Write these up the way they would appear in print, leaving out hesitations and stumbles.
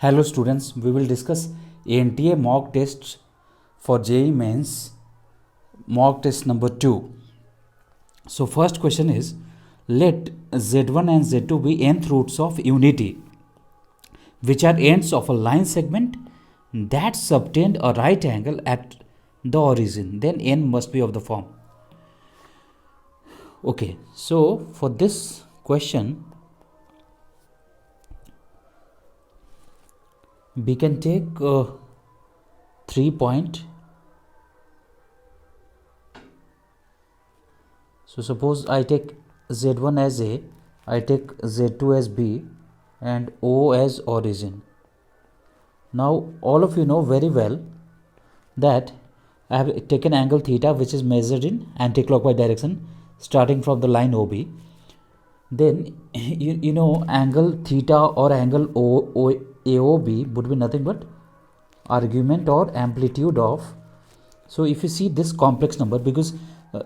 Hello students, we will discuss NTA mock tests for JEE Mains mock test number 2. So first question is, let Z1 and Z2 be nth roots of unity, which are ends of a line segment that subtend a right angle at the origin. Then n must be of the form. Okay, so for this question, we can take 3 point. So suppose I take Z1 as A, I take Z2 as B and O as origin. Now all of you know very well that I have taken angle theta, which is measured in anti-clockwise direction starting from the line OB. Then you know angle theta or angle AOB would be nothing but argument or amplitude of. So if you see this complex number, because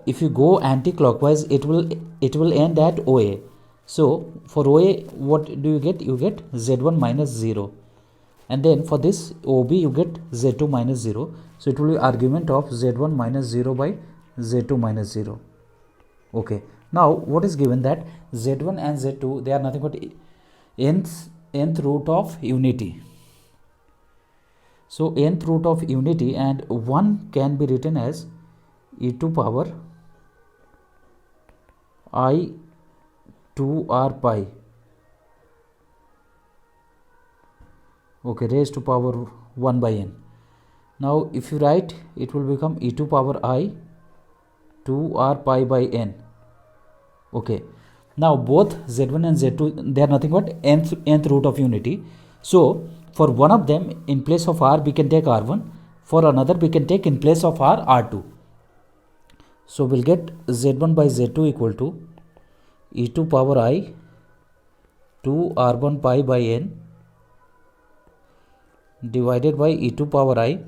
if you go anti-clockwise, it will end at OA. So for OA, what do you get? You get Z1 minus 0, and then for this OB you get Z2 minus 0. So it will be argument of Z1 minus 0 by Z2 minus 0. Okay, now what is given? That Z1 and Z2, they are nothing but nth root of unity. So nth root of unity, and 1 can be written as e to power I 2r pi, okay, raised to power 1 by n. Now if you write, it will become e to power I 2r pi by n. Okay, now both Z1 and Z2, they are nothing but nth root of unity. So for one of them, in place of r we can take r1, for another we can take in place of r r2. So we'll get Z1 by Z2 equal to e to power I 2 r1 pi by n divided by e to power I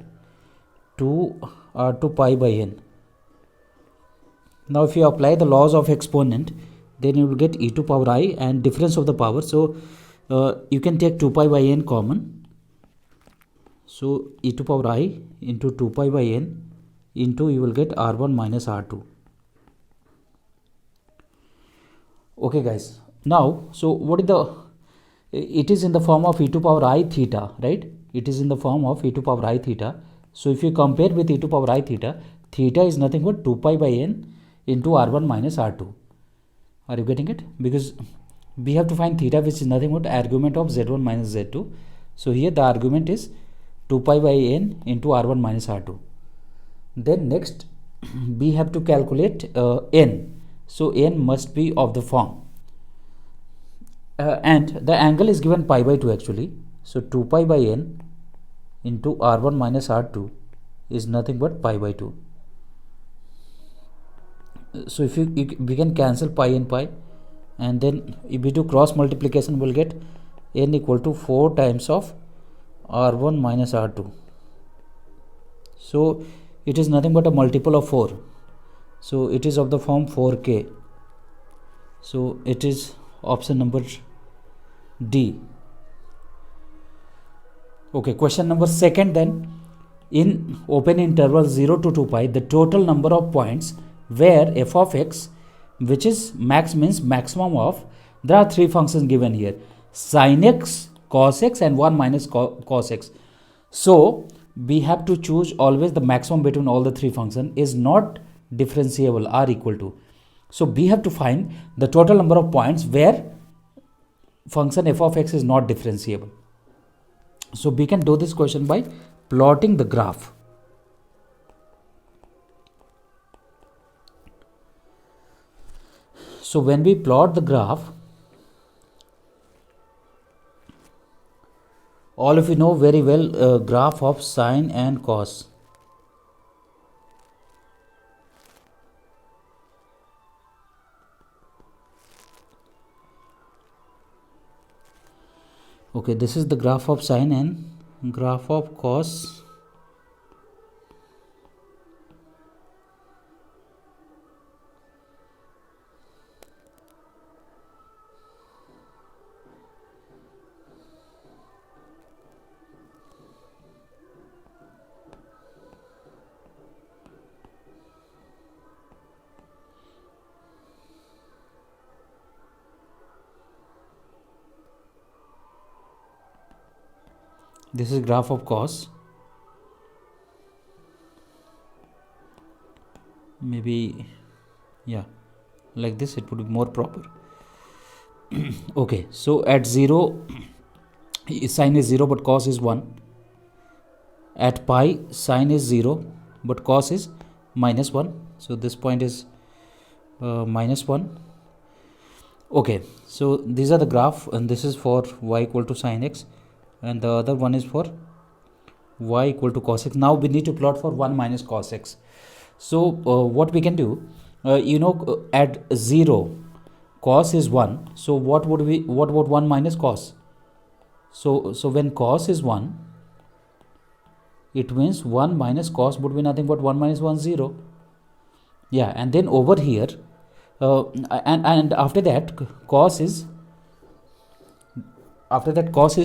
2 r2 pi by n. Now if you apply the laws of exponent, then you will get e to power I and difference of the power. So you can take 2 pi by n common. So e to power I into 2 pi by n into, you will get r1 minus r2. Okay guys, now so what is the, it is in the form of e to power I theta, right? It is in the form of e to power I theta. So if you compare with e to power I theta, theta is nothing but 2 pi by n into r1 minus r2. Are you getting it? Because we have to find theta, which is nothing but argument of z1 minus z2. So here the argument is 2 pi by n into r1 minus r2. Then next we have to calculate n. So n must be of the form, and the angle is given pi by 2 actually. So 2 pi by n into r1 minus r2 is nothing but pi by 2. So if we can cancel pi and pi, and then if we do cross multiplication, we'll get n equal to 4 times of r1 minus r2. So it is nothing but a multiple of 4. So it is of the form 4k. So it is option number D. Okay, question number second then. In open interval 0 to 2 pi, the total number of points where f of x, which is max, means maximum of, there are three functions given here: sin x, cos x and 1 minus cos x. So we have to choose always the maximum between all the three functions is not differentiable, are equal to. So we have to find the total number of points where function f of x is not differentiable. So we can do this question by plotting the graph. So when we plot the graph, all of you know very well graph of sine and cos. Okay, this is the graph of sine and graph of cos. This is graph of cos. Maybe, yeah, like this it would be more proper. Okay, so at 0 sine is 0 but cos is 1. At pi sine is 0 but cos is minus 1. So this point is minus 1. Okay, so these are the graph, and this is for y equal to sine x, and the other one is for y equal to cos x. Now we need to plot for 1 minus cos x. So what we can do, at 0 cos is 1. So what would 1 minus cos? So when cos is 1, it means 1 minus cos would be nothing but 1 minus 1, 0. Yeah, and then over here, and after that cos is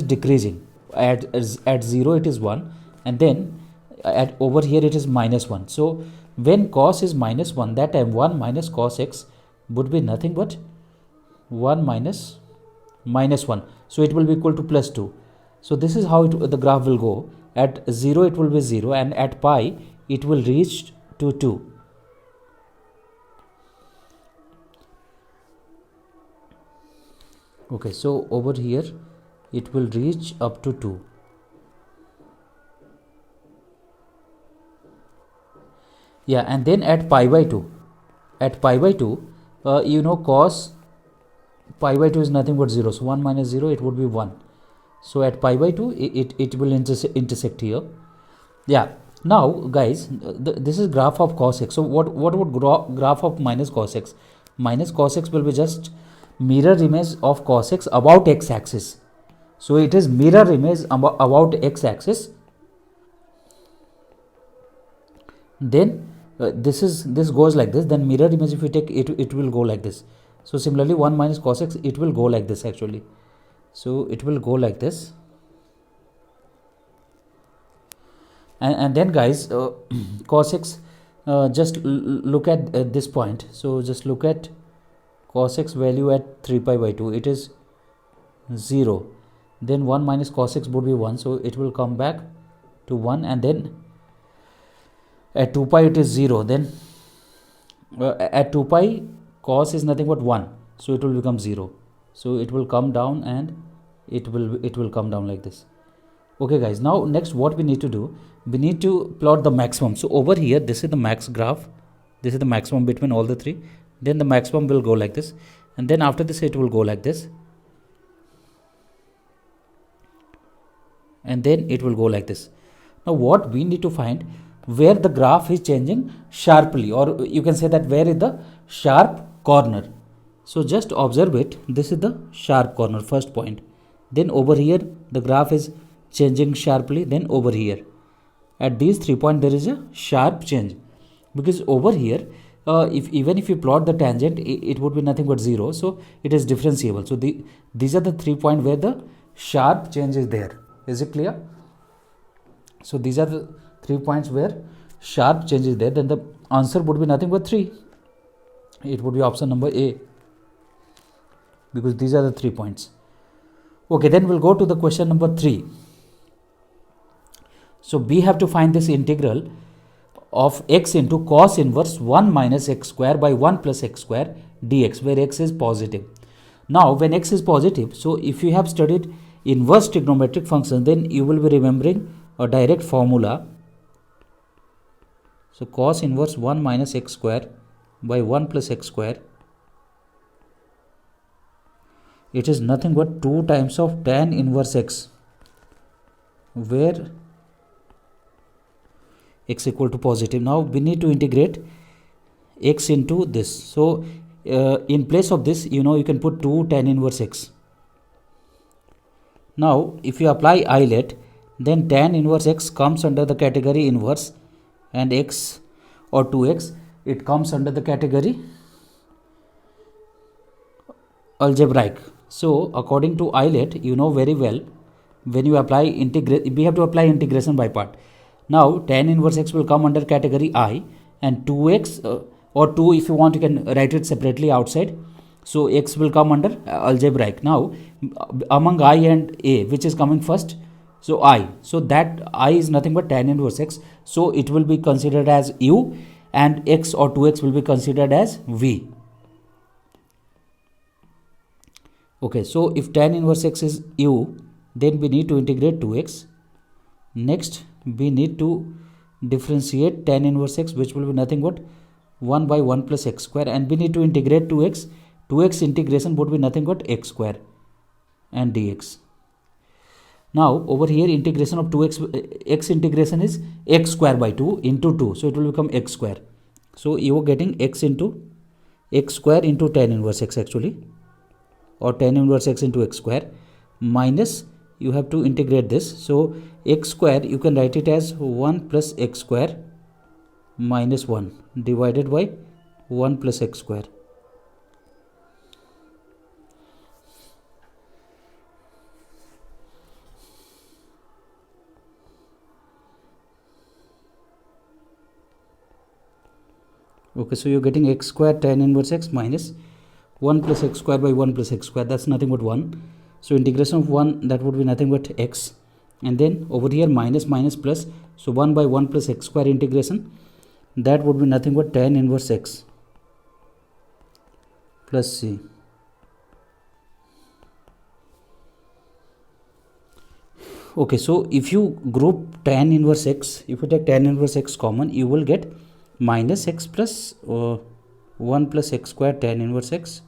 decreasing. At 0 it is 1, and then at over here it is minus 1. So when cos is minus 1, that time 1 minus cos x would be nothing but 1 minus 1. So it will be equal to plus 2. So this is how the graph will go. At 0 it will be 0, and at pi it will reach to 2. Okay, so over here it will reach up to 2. Yeah, and then at pi by 2, cos pi by 2 is nothing but 0. So 1 minus 0, it would be 1. So at pi by 2, it will intersect here. Yeah. Now guys, this is graph of cos x. So what would graph of minus cos x? Minus cos x will be just mirror image of cos x about x axis. So it is mirror image about x axis. Then this goes like this. Then mirror image, if we take it will go like this. So similarly 1 minus cos x, it will go like this actually. So it will go like this. And then guys, cos x, just look at this point. So just look at cos x value at 3 pi by 2. It is 0. Then 1 minus cos x would be 1. So it will come back to 1. And then at 2 pi it is 0. Then at 2 pi cos is nothing but 1. So it will become 0. So it will come down, and it will come down like this. Okay guys, now next what we need to do, we need to plot the maximum. So over here, this is the max graph. This is the maximum between all the three. Then the maximum will go like this, and then after this it will go like this, and then it will go like this. Now what we need to find, where the graph is changing sharply, or you can say that where is the sharp corner. So just observe it. This is the sharp corner, first point. Then over here the graph is changing sharply. Then over here at these 3 points there is a sharp change, because over here even if you plot the tangent, it would be nothing but 0. So it is differentiable. So these are the 3 points where the sharp change is there. Is it clear? So these are the 3 points where sharp change is there. Then the answer would be nothing but 3. It would be option number A, because these are the 3 points. Okay, then we'll go to the question number 3. So we have to find this integral of x into cos inverse 1 minus x square by 1 plus x square dx, where x is positive. Now when x is positive, so if you have studied inverse trigonometric function, then you will be remembering a direct formula. So cos inverse 1 minus x square by 1 plus x square, it is nothing but 2 times of tan inverse x, where x equal to positive. Now we need to integrate x into this. So in place of this, you can put 2 tan inverse x. Now if you apply eyelet, then tan inverse x comes under the category inverse, and x or 2x, it comes under the category algebraic. So according to eyelet, you know very well, when you apply we have to apply integration by part. Now tan inverse x will come under category I, and 2x or 2, if you want you can write it separately outside. So x will come under algebraic. Now among I and A, which is coming first? So I, so that I is nothing but tan inverse x, so it will be considered as u, and x or 2x will be considered as v. Okay, so if tan inverse x is u, then we need to integrate 2x. Next we need to differentiate tan inverse x, which will be nothing but 1 by 1 plus x square, and we need to integrate 2x. 2x integration would be nothing but x square and dx. Now over here integration of 2x, x integration is x square by 2 into 2, so it will become x square. So you are getting x into x square into tan inverse x actually, or tan inverse x into x square, minus you have to integrate this. So x square you can write it as 1 plus x square minus 1 divided by 1 plus x square. Okay, so you're getting x square tan inverse x minus 1 plus x square by 1 plus x square, that's nothing but 1. So integration of 1, that would be nothing but x, and then over here minus minus plus, so 1 by 1 plus x square integration, that would be nothing but tan inverse x plus c. Okay, so if you group tan inverse x, if you take tan inverse x common, you will get minus x plus 1 plus x square tan inverse x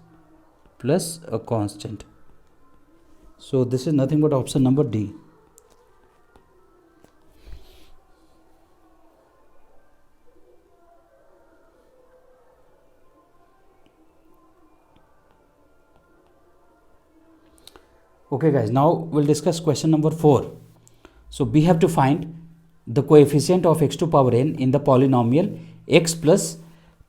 plus a constant. So this is nothing but option number D. Okay guys, now we'll discuss question number 4. So we have to find the coefficient of x to power n in the polynomial x plus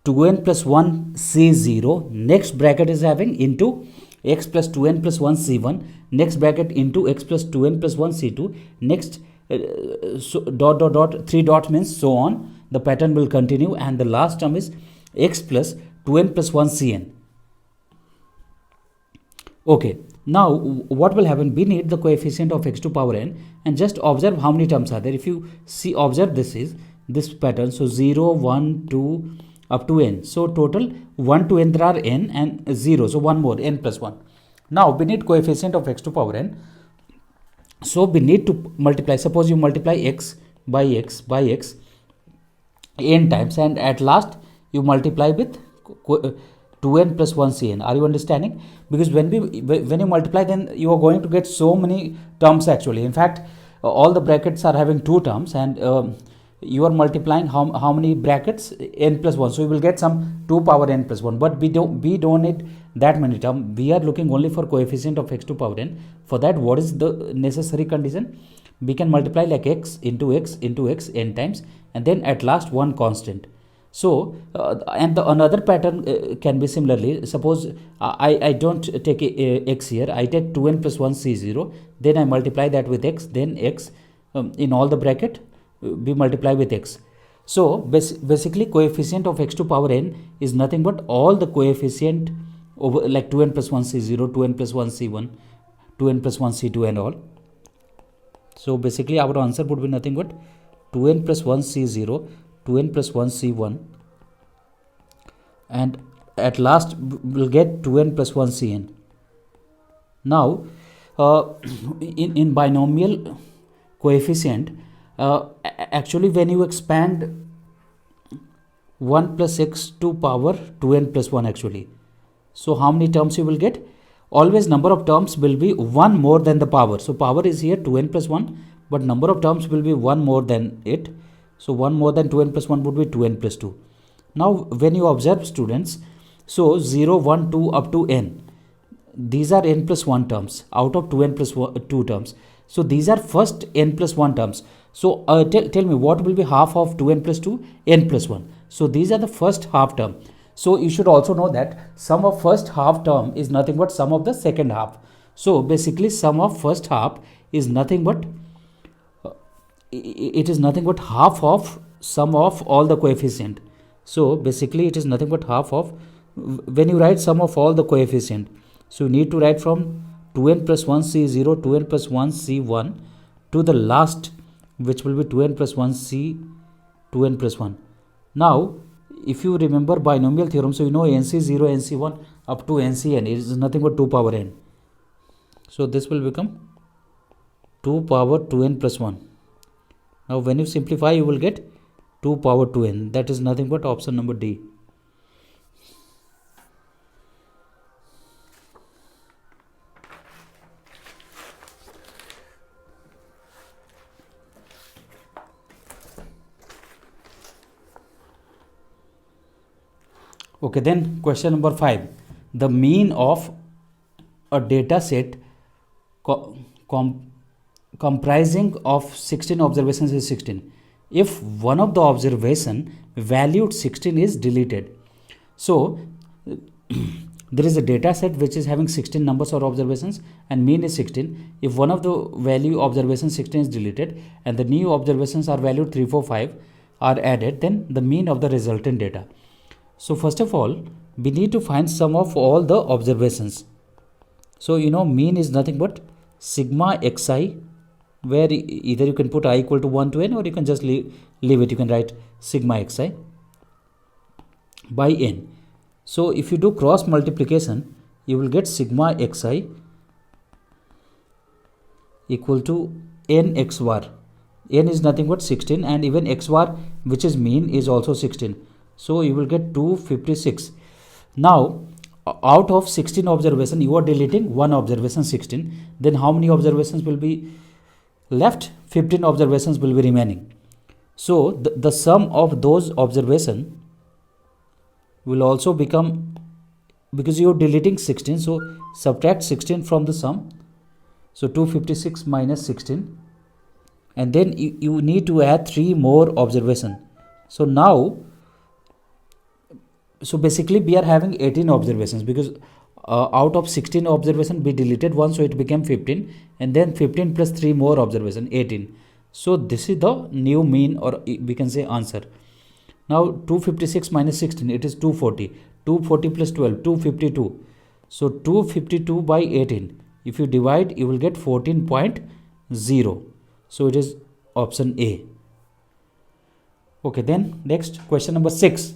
2n plus 1 c0, next bracket is having into x plus 2n plus 1 c1, next bracket into x plus 2n plus 1 c2, next so dot dot dot, 3 dot means so on, the pattern will continue, and the last term is x plus 2n plus 1 cn. Okay, now what will happen, we need the coefficient of x to power n, and just observe how many terms are there. If you see, observe this pattern, so 0 1 2 up to n, so total 1 to n there are n, and 0, so one more, n plus 1. Now we need coefficient of x to power n, so we need to multiply. Suppose you multiply x by x by x n times, and at last you multiply with 2n plus 1 cn. Are you understanding? Because when you multiply, then you are going to get so many terms actually. In fact, all the brackets are having 2 terms, and you are multiplying how many brackets, n plus 1, so you will get some 2 power n plus 1, but we don't need that many terms. We are looking only for coefficient of x to power n. For that, what is the necessary condition? We can multiply like x into x into x n times, and then at last one constant. So and the another pattern can be similarly. Suppose I don't take x here, I take 2n plus 1 c0, then I multiply that with x, then x in all the bracket we multiply with x. So basically coefficient of x to power n is nothing but all the coefficient over, like 2n plus 1 c0, 2n plus 1 c1, 2n plus 1 c2 and all. So basically our answer would be nothing but 2n plus 1 c0, 2n plus 1 c1, and at last we'll get 2n plus 1 cn. Now in binomial coefficient, actually when you expand 1 plus x to power 2n plus 1 actually, so how many terms you will get? Always number of terms will be 1 more than the power. So power is here 2n plus 1, but number of terms will be 1 more than it. So 1 more than 2n plus 1 would be 2n plus 2. Now when you observe students, so 0, 1, 2 up to n, these are n plus 1 terms out of 2n plus 2 terms. So these are first n plus 1 terms. So tell me what will be half of 2n plus 2? N plus 1. So these are the first half term. So you should also know that sum of first half term is nothing but sum of the second half. So basically sum of first half is nothing but it is nothing but half of sum of all the coefficient. So basically it is nothing but half of, when you write sum of all the coefficient, so you need to write from 2n plus 1 c0, 2n plus 1 c1 to the last, which will be 2n plus 1 c 2n plus 1. Now if you remember binomial theorem, so you know nc0 nc1 up to ncn is nothing but 2 power n. So this will become 2 power 2n plus 1. Now when you simplify, you will get 2 power 2n. That is nothing but option number D. Okay, then question number 5. The mean of a data set comprising of 16 observations is 16. If one of the observation valued 16 is deleted. So there is a data set which is having 16 numbers or observations and mean is 16. If one of the value observation 16 is deleted and the new observations are valued 3, 4, 5 are added, then the mean of the resultant data. So first of all, we need to find sum of all the observations. So you know mean is nothing but sigma xi, where either you can put I equal to 1 to n or you can just leave it. You can write sigma xi by n. So if you do cross multiplication, you will get sigma xi equal to n x bar. N is nothing but 16 and even x bar, which is mean, is also 16. So you will get 256. Now out of 16 observation, you are deleting one observation 16. Then how many observations will be left? 15 observations will be remaining. So the sum of those observation will also become, because you are deleting 16, so subtract 16 from the sum. So 256 minus 16, and then you need to add 3 more observation. So now, so basically we are having 18 observations, because out of 16 observation we deleted one, so it became 15, and then 15 plus 3 more observation, 18. So this is the new mean, or we can say answer. Now 256 minus 16, it is 240. 240 plus 12, 252. So 252 by 18. If you divide, you will get 14.0. So it is option A. Okay, then next question number 6.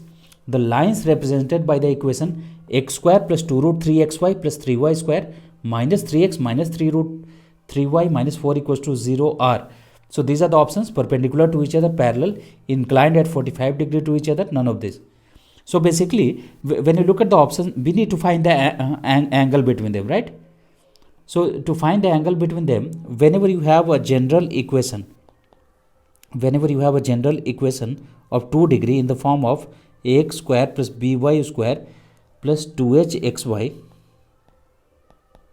The lines represented by the equation x square plus 2 root 3xy plus 3y square minus 3x minus 3 root 3y minus 4 equals to 0 are. So these are the options: perpendicular to each other, parallel, inclined at 45 degree to each other, none of this. So basically, when you look at the options, we need to find the angle between them, right? So to find the angle between them, whenever you have a general equation of 2 degree in the form of ax square plus by square plus 2hxy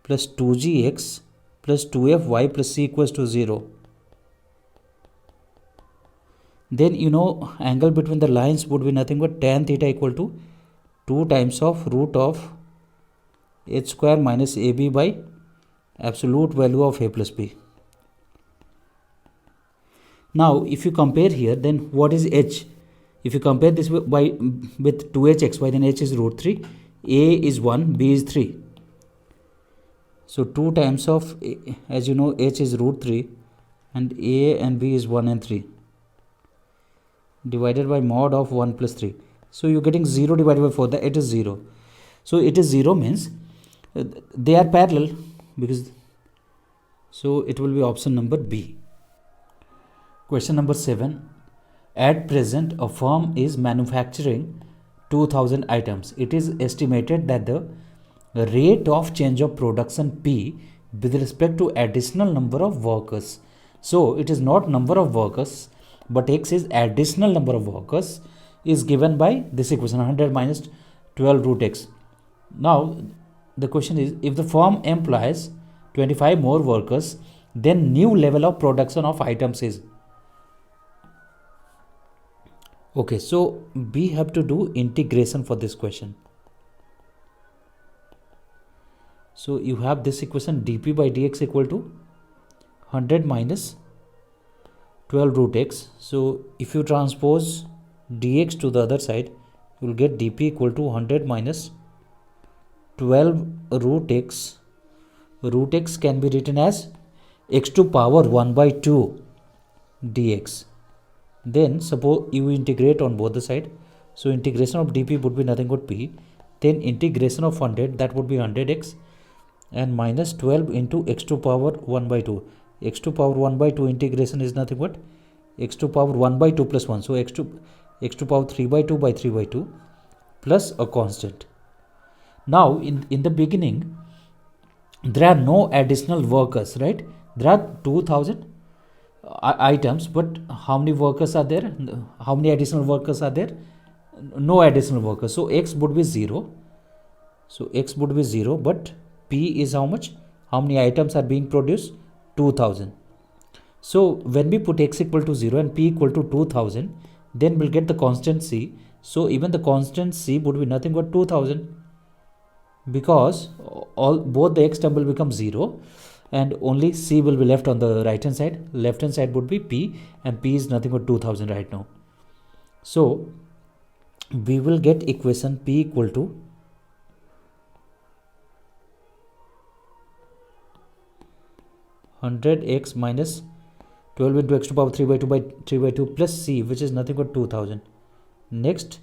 plus 2gx plus 2fy plus c equals to 0, then you know angle between the lines would be nothing but tan theta equal to 2 times of root of h square minus ab by absolute value of a plus b. Now if you compare here, then what is h? If you compare this with 2hxy, then h is root 3, a is 1, b is 3. So 2 times of, as you know, h is root 3 and a and b is 1 and 3, divided by mod of 1 plus 3. So you're getting 0 divided by 4, that it is 0. So it is 0 means they are parallel, because, so it will be option number B. Question number 7. At present, a firm is manufacturing 2000 items. It is estimated that the rate of change of production P with respect to additional number of workers. So it is not number of workers, but X is additional number of workers, is given by this equation 100 minus 12 root X. Now the question is, if the firm employs 25 more workers, then new level of production of items is. Okay, so we have to do integration for this question. So you have this equation dp by dx equal to 100 minus 12 root x. So if you transpose dx to the other side, you will get dp equal to 100 minus 12 root x. Root x can be written as x to power 1 by 2 dx. Then suppose you integrate on both the side. So integration of dp would be nothing but p. Then integration of 100, that would be 100x, and minus 12 into x to power 1 by 2. X to power 1 by 2 integration is nothing but x to power 1 by 2 plus 1. So x to power 3 by 2 by 3 by 2 plus a constant. Now in the beginning there are no additional workers, right? There are 2000 items, but how many workers are there? How many additional workers are there? No additional workers. So x would be 0. So x would be 0, but p is how much? How many items are being produced? 2000. So when we put x equal to 0 and p equal to 2000, then we'll get the constant c. So even the constant c would be nothing but 2000, because both the x term will become 0 and only c will be left on the right hand side. Left hand side would be p, and p is nothing but 2000 right now. So we will get equation p equal to (100x minus 12 into x to power 3 by 2 by 3 by 2 plus c, which is nothing but 2000. Next,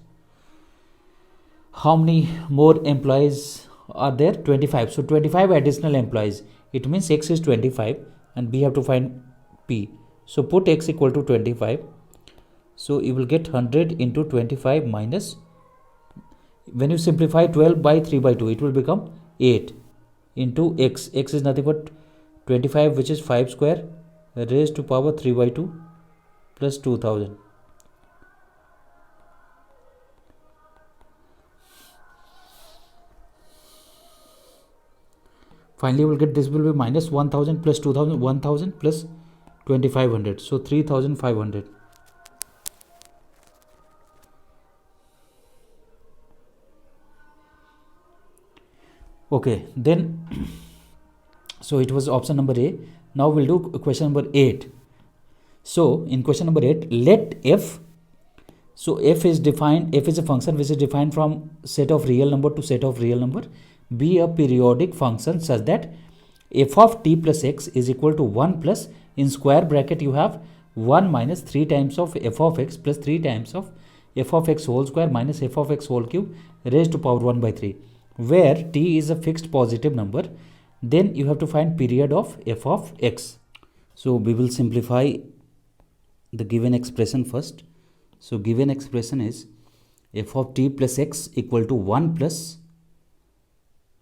how many more employees are there? 25. So 25 additional employees. It means x is 25 and we have to find p. So put x equal to 25. So you will get 100 into 25 minus, when you simplify 12 by 3 by 2, it will become 8 into x. X is nothing but 25, which is 5 square raised to power 3 by 2 plus 2000. Finally, we'll get this will be minus 1000 plus 2000, 1000 plus 2500. So 3500. Okay, then so it was option number A. Now we'll do question number 8. So in question number 8, let f, so f is defined, f is a function which is defined from set of real number to set of real number, be a periodic function such that f of t plus x is equal to 1 plus, in square bracket you have 1 minus 3 times of f of x plus 3 times of f of x whole square minus f of x whole cube raised to power 1 by 3, where t is a fixed positive number. Then you have to find period of f of x. So we will simplify the given expression first. So given expression is f of t plus x equal to 1 plus,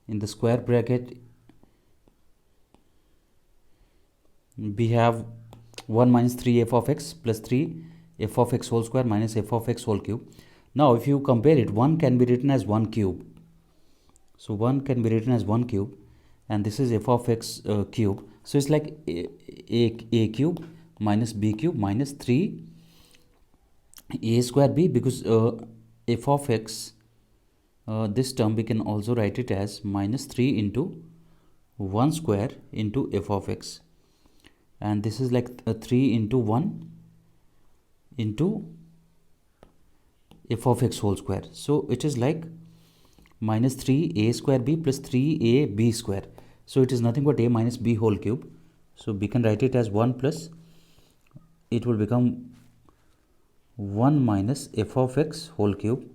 in the square bracket we have 1 minus 3 f of x plus 3 f of x whole square minus f of x whole cube. Now if you compare it, 1 can be written as 1 cube. So 1 can be written as 1 cube, and this is f of x cube. So it's like a cube minus b cube minus 3 a square b, because f of x, this term we can also write it as minus 3 into 1 square into f of x, and this is like 3 into 1 into f of x whole square. So it is like minus 3a square b plus 3ab square. So it is nothing but a minus b whole cube. So we can write it as 1 plus, it will become 1 minus f of x whole cube,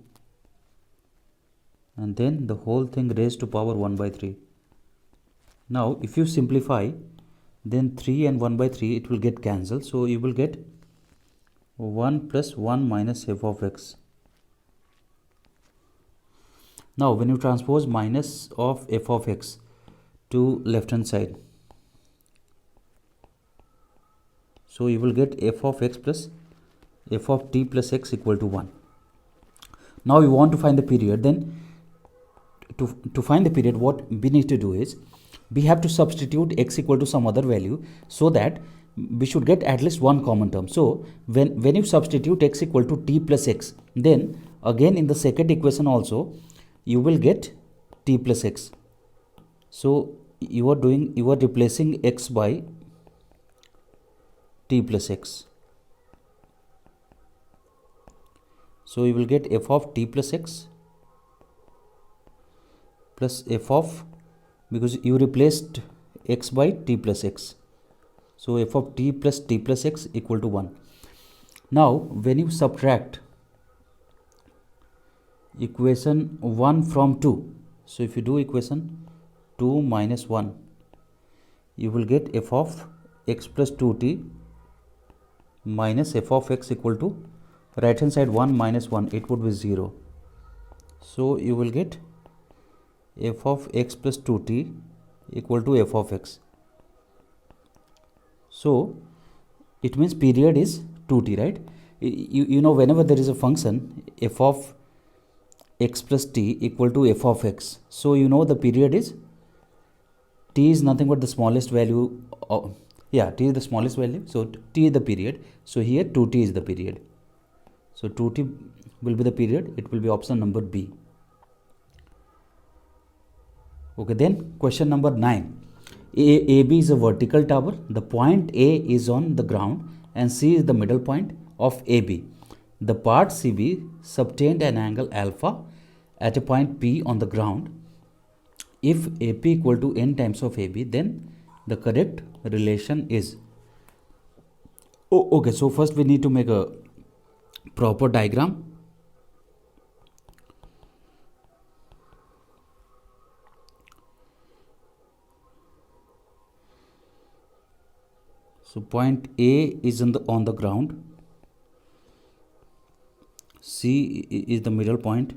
and then the whole thing raised to power 1 by 3. Now if you simplify, then 3 and 1 by 3 it will get cancelled. So you will get 1 plus 1 minus f of x. Now when you transpose minus of f of x to left hand side, so you will get f of x plus f of t plus x equal to 1. Now you want to find the period. Then to find the period, what we need to do is we have to substitute x equal to some other value, so that we should get at least one common term. So when you substitute x equal to t plus x, then again in the second equation also you will get t plus x. So you are replacing x by t plus x. So you will get f of t plus x plus f of, because you replaced x by t plus x. So f of t plus x equal to 1. Now when you subtract equation 1 from 2, so if you do equation 2 minus 1, you will get f of x plus 2t minus f of x equal to, right hand side 1 minus 1, it would be 0. So you will get f of x plus 2t equal to f of x. So it means period is 2t, right? You know, whenever there is a function f of x plus t equal to f of x, so you know the period is, t is nothing but the smallest value of, t is the smallest value, so t is the period. So here 2t is the period. So 2t will be the period. It will be option number B. Okay, then question number 9. AB is a vertical tower. The point A is on the ground and C is the middle point of AB. The part CB subtend an angle alpha at a point P on the ground. If AP equal to n times of AB, then the correct relation is. Okay, so first we need to make a proper diagram. So point A is on the ground, C is the middle point,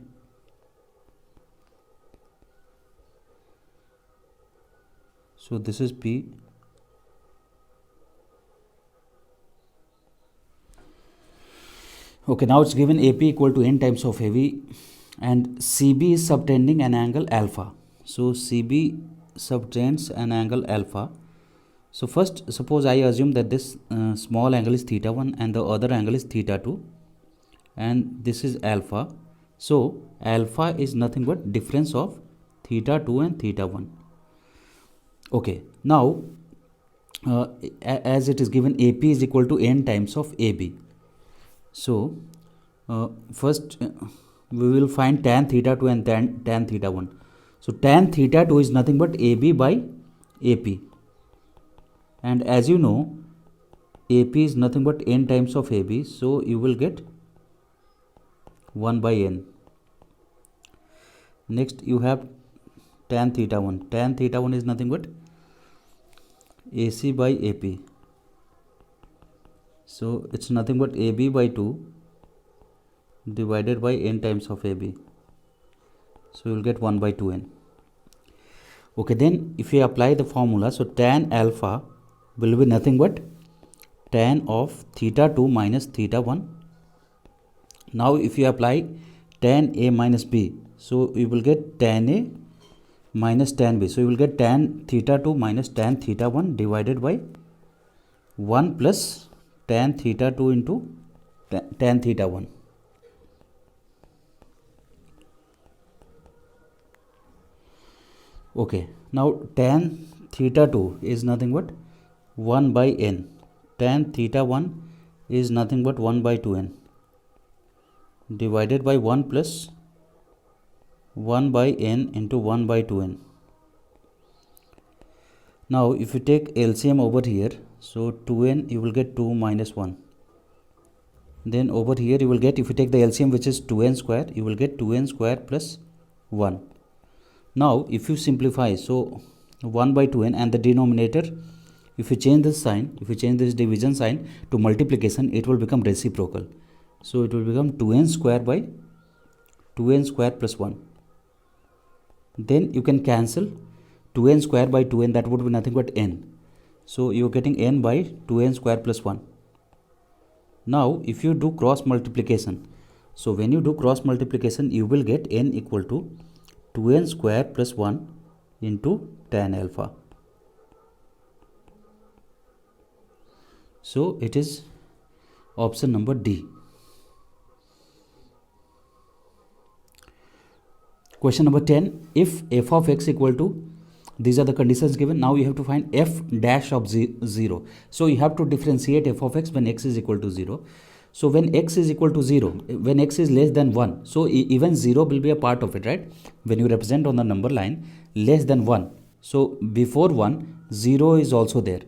so this is P. Okay, now it's given AP equal to n times of AB and CB is subtending an angle alpha. So CB subtends an angle alpha. So first, suppose I assume that this small angle is theta 1 and the other angle is theta 2 and this is alpha. So alpha is nothing but difference of theta 2 and theta 1. Okay, now as it is given AP is equal to n times of AB. So first we will find tan theta 2 and tan theta 1. So tan theta 2 is nothing but AB by AP. And as you know, AP is nothing but n times of AB, so you will get 1 by n. Next you have tan theta 1. Tan theta 1 is nothing but AC by AP. So it's nothing but AB by 2 divided by n times of AB. So you will get 1 by 2n. Okay, then if you apply the formula, so tan alpha will be nothing but tan of theta 2 minus theta 1. Now if you apply tan A minus B, so you will get tan A minus tan B. So you will get tan theta 2 minus tan theta 1 divided by 1 plus tan theta 2 into tan theta 1. Okay, now tan theta 2 is nothing but 1 by n. Tan theta 1 is nothing but 1 by 2n divided by 1 plus 1 by n into 1 by 2n. Now if you take LCM over here, so 2n you will get 2 minus 1. Then over here you will get, if you take the LCM which is 2n square, you will get 2n square plus 1. Now if you simplify, so 1 by 2n and the denominator, if you change this sign, if you change this division sign to multiplication, it will become reciprocal. So it will become 2n square by 2n square plus 1. Then you can cancel 2n square by 2n, that would be nothing but n. So you are getting n by 2n square plus 1. Now if you do cross multiplication, so when you do cross multiplication, you will get n equal to 2n square plus 1 into tan alpha. So it is option number D. Question number 10. If f of x equal to, these are the conditions given. Now you have to find f dash of 0. So you have to differentiate f of x when x is equal to 0. So when x is equal to 0, when x is less than 1, so even 0 will be a part of it, right? When you represent on the number line less than 1. So before 1, 0 is also there.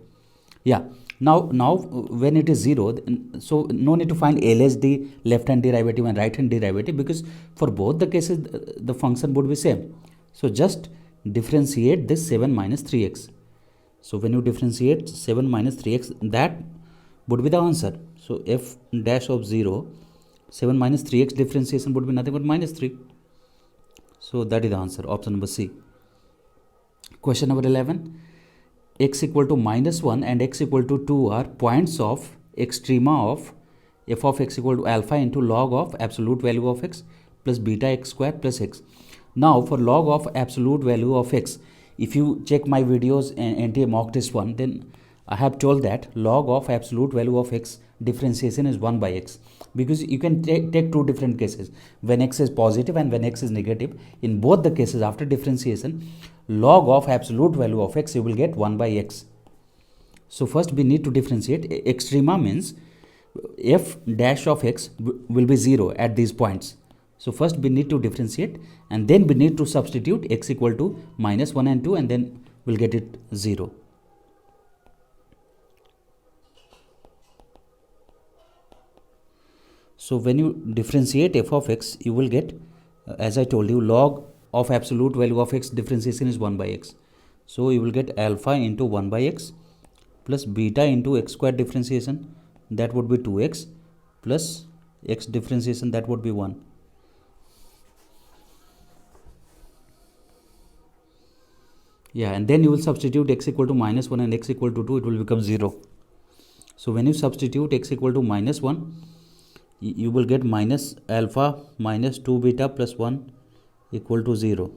Yeah. Now when it is 0, so no need to find LHD, left hand derivative and right hand derivative, because for both the cases the function would be same. So just differentiate this 7 minus 3x. So when you differentiate 7 minus 3x, that would be the answer. So f dash of 0, 7 minus 3x differentiation would be nothing but minus 3. So that is the answer, option number C. Question number 11. X equal to minus 1 and x equal to 2 are points of extrema of f of x equal to alpha into log of absolute value of x plus beta x square plus x. Now for log of absolute value of x, if you check my videos and NTA mock test 1, then I have told that log of absolute value of x differentiation is 1 by x, because you can take two different cases, when x is positive and when x is negative. In both the cases, after differentiation, log of absolute value of x, you will get 1 by x. So first we need to differentiate. Extrema means f dash of x will be 0 at these points. So first we need to differentiate, and then we need to substitute x equal to minus 1 and 2, and then we'll get it 0. So when you differentiate f of x, you will get, as I told you, log of absolute value of x differentiation is 1 by x. So you will get alpha into 1 by x plus beta into x square differentiation, that would be 2x, plus x differentiation, that would be 1. Yeah, and then you will substitute x equal to minus 1 and x equal to 2, it will become 0. So when you substitute x equal to minus 1, you will get minus alpha minus 2 beta plus 1 equal to 0.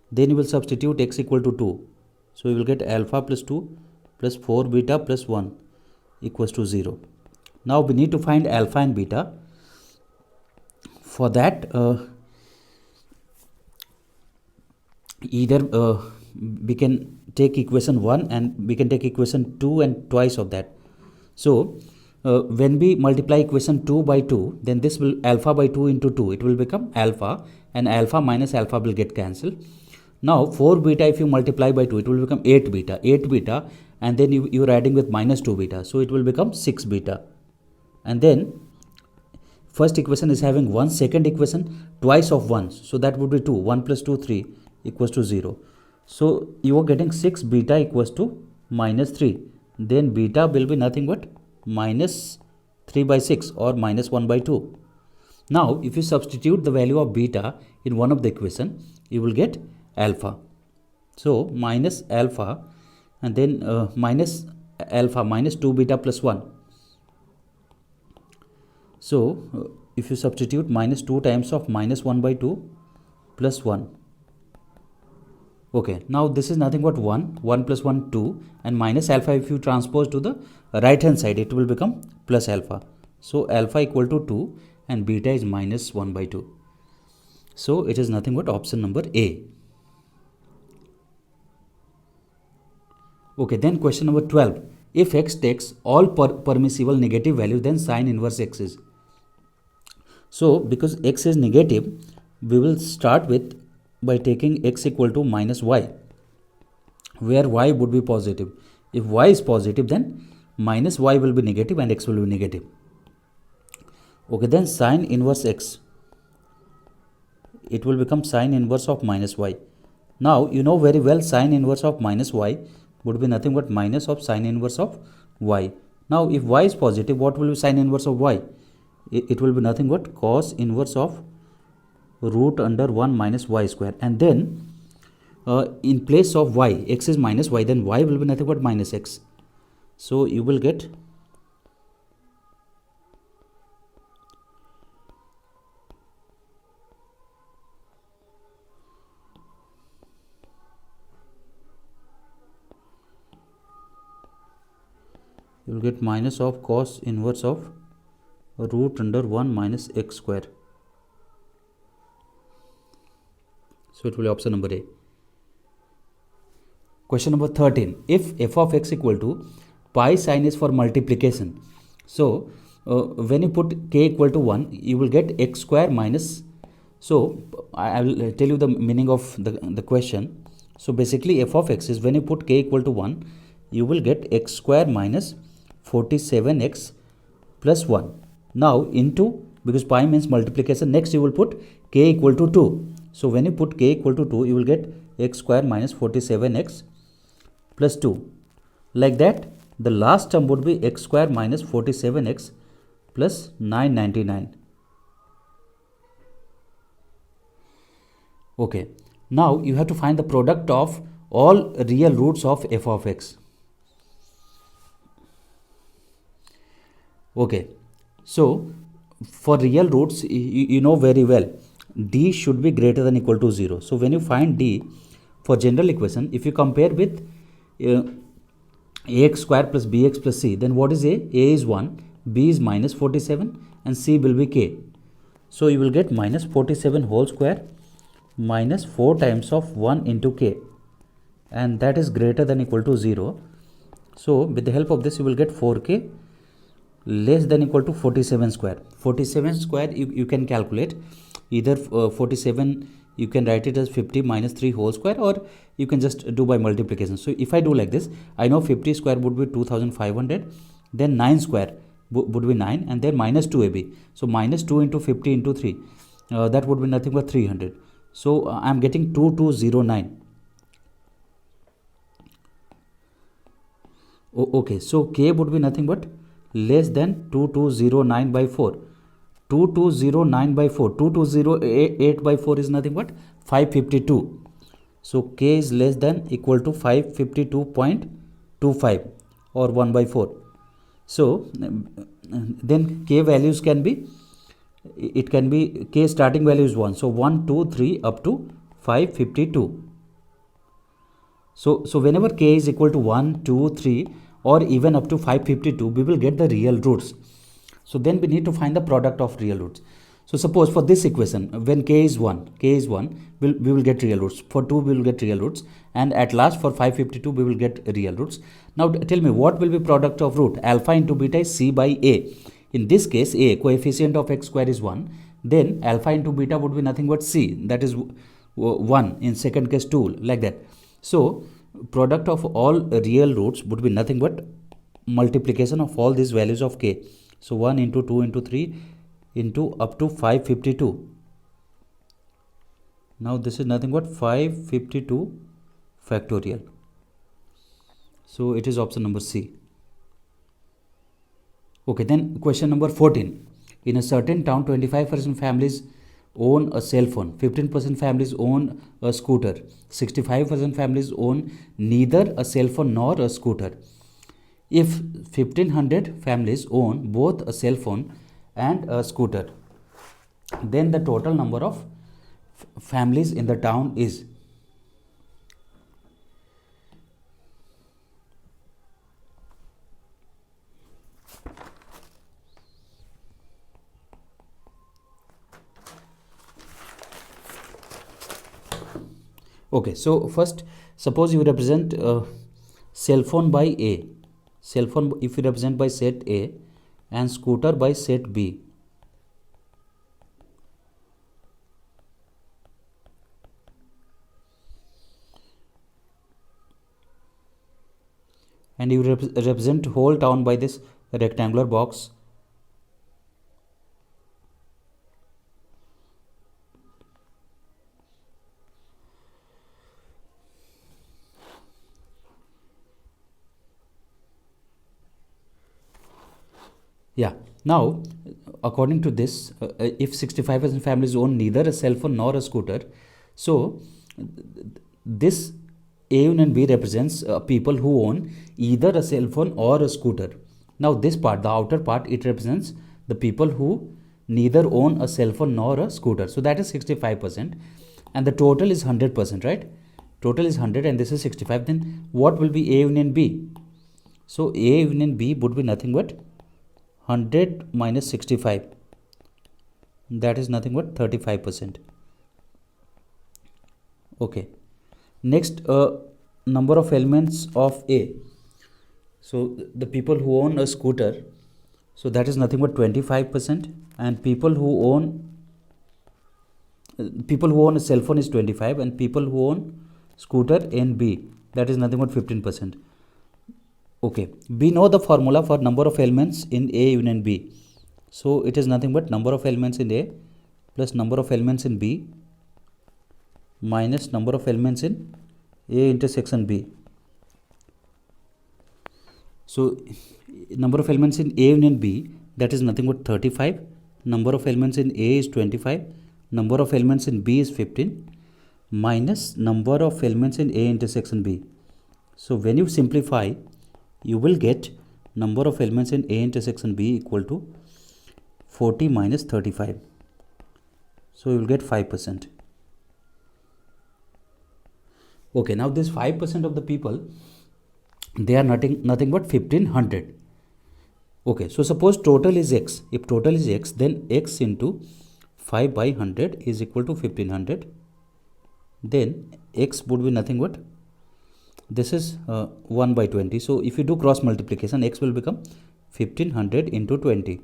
Then you will substitute x equal to 2. So you will get alpha plus 2 plus 4 beta plus 1 equals to 0. Now we need to find alpha and beta. For that, either we can take equation 1 and we can take equation 2 and twice of that. So when we multiply equation 2 by 2, then this will alpha by 2 into 2, it will become alpha, and alpha minus alpha will get cancelled. Now 4 beta, if you multiply by 2, it will become 8 beta, and then you are adding with minus 2 beta, so it will become 6 beta. And then first equation is having 1, second equation twice of 1, so that would be 2, 1 plus 2, 3 equals to 0. So you are getting 6 beta equals to minus 3. Then beta will be nothing but minus 3 by 6 or minus 1 by 2. Now if you substitute the value of beta in one of the equation, you will get alpha. So minus alpha, and then minus alpha minus 2 beta plus 1. So if you substitute minus 2 times of minus 1 by 2 plus 1. Okay, now this is nothing but 1 plus 1 2, and minus alpha, if you transpose to the right hand side, it will become plus alpha. So alpha equal to 2 and beta is minus 1 by 2. So it is nothing but option number A. Okay, then question number 12. If x takes all permissible negative values, then sine inverse x is. So because x is negative, we will start with by taking x equal to minus y, where y would be positive. If y is positive, then minus y will be negative and x will be negative. Okay, then sine inverse x, it will become sine inverse of minus y. Now you know very well sine inverse of minus y would be nothing but minus of sine inverse of y. Now if y is positive, what will be sine inverse of y? It will be nothing but cos inverse of root under 1 minus y square, and then in place of y, x is minus y, then y will be nothing but minus x. So you will get minus of cos inverse of root under 1 minus x square. So it will be option number A. Question number 13. If f of x equal to pi sign is for multiplication, so when you put k equal to 1, you will get x square minus. So I will tell you the meaning of the question. So basically f of x is when you put k equal to 1, you will get x square minus 47x plus 1. Now into, because pi means multiplication, next you will put k equal to 2. So when you put k equal to 2, you will get x square minus 47x plus 2. Like that, the last term would be x square minus 47x plus 999. Okay, now you have to find the product of all real roots of f of x. Okay, so for real roots, you know very well, d should be greater than equal to 0. So when you find d for general equation, if you compare with ax square plus bx plus c, then what is a? A is 1, b is minus 47 and c will be k. So you will get minus 47 whole square minus 4 times of 1 into k, and that is greater than equal to 0. So with the help of this, you will get 4k less than equal to 47 square. 47 square you can calculate either 47, you can write it as 50 minus 3 whole square, or you can just do by multiplication. So if I do like this, I know 50 square would be 2500, then 9 square would be 9, and then minus 2ab. So minus 2 into 50 into 3, that would be nothing but 300. So I am getting 2209. Okay, so k would be nothing but less than 2209 by 4. 2209 by 4, 2208 by 4 is nothing but 552. So k is less than equal to 552.25 or 1 by 4. So then k values can be, it can be, k starting value is 1. So 1, 2, 3 up to 552. So whenever k is equal to 1, 2, 3 or even up to 552, we will get the real roots. So then we need to find the product of real roots. So suppose for this equation, when k is 1, we will get real roots. For 2, we will get real roots. And at last for 552, we will get real roots. Now tell me, what will be product of root? Alpha into beta is c by a. In this case, a, coefficient of x square is 1. Then alpha into beta would be nothing but c. That is 1. In second case, 2. Like that. So product of all real roots would be nothing but multiplication of all these values of k. So 1 into 2 into 3 into up to 552. Now this is nothing but 552 factorial. So it is option number C. Okay, then question number 14. In a certain town, 25% families own a cell phone, 15% families own a scooter, 65% families own neither a cell phone nor a scooter. If 1500 families own both a cell phone and a scooter, then the total number of families in the town is. Okay, so first suppose you represent cell phone by A. Cell phone if you represent by set A and scooter by set B. And you represent whole town by this rectangular box. Yeah, now according to this, if 65% families own neither a cell phone nor a scooter, so this A union B represents people who own either a cell phone or a scooter. Now this part, the outer part, it represents the people who neither own a cell phone nor a scooter. So that is 65%, and the total is 100%, right? Total is 100 and this is 65. Then what will be A union B? So A union B would be nothing but 100 minus 65, that is nothing but 35%. Okay, next number of elements of A. So the people who own a scooter, so that is nothing but 25%, and people who own a cell phone is 25, and people who own scooter N B, that is nothing but 15%. Okay, we know the formula for number of elements in A union B. So it is nothing but number of elements in A plus number of elements in B minus number of elements in A intersection B. So number of elements in A union B, that is nothing but 35. Number of elements in A is 25. Number of elements in B is 15 minus number of elements in A intersection B. So when you simplify, you will get number of elements in A intersection B equal to 40 minus 35. So you will get 5%. Okay, now this 5% of the people, they are nothing but 1500. Okay, so suppose total is x. If total is x, then x into 5 by 100 is equal to 1500. Then x would be nothing but, this is 1 by 20. So if you do cross multiplication, x will become 1500 into 20.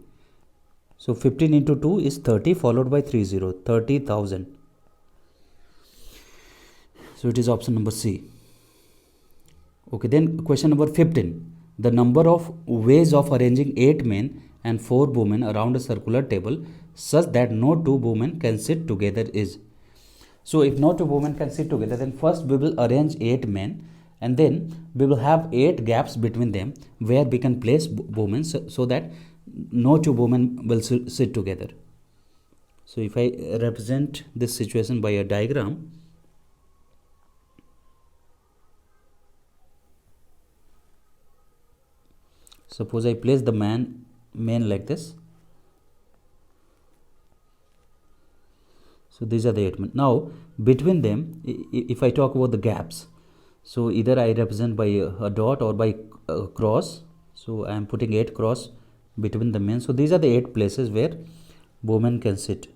So 15 into 2 is 30 followed by 30,000. So it is option number C. Okay, then question number 15. The number of ways of arranging 8 men and 4 women around a circular table such that no 2 women can sit together is. So if no 2 women can sit together, then first we will arrange 8 men and then we will have 8 gaps between them where we can place women so that no 2 women will sit together. So if I represent this situation by a diagram, suppose I place the men like this. So these are the 8 men. Now between them, if I talk about the gaps, so either I represent by a dot or by a cross. So I am putting 8 cross between the men. So these are the 8 places where women can sit.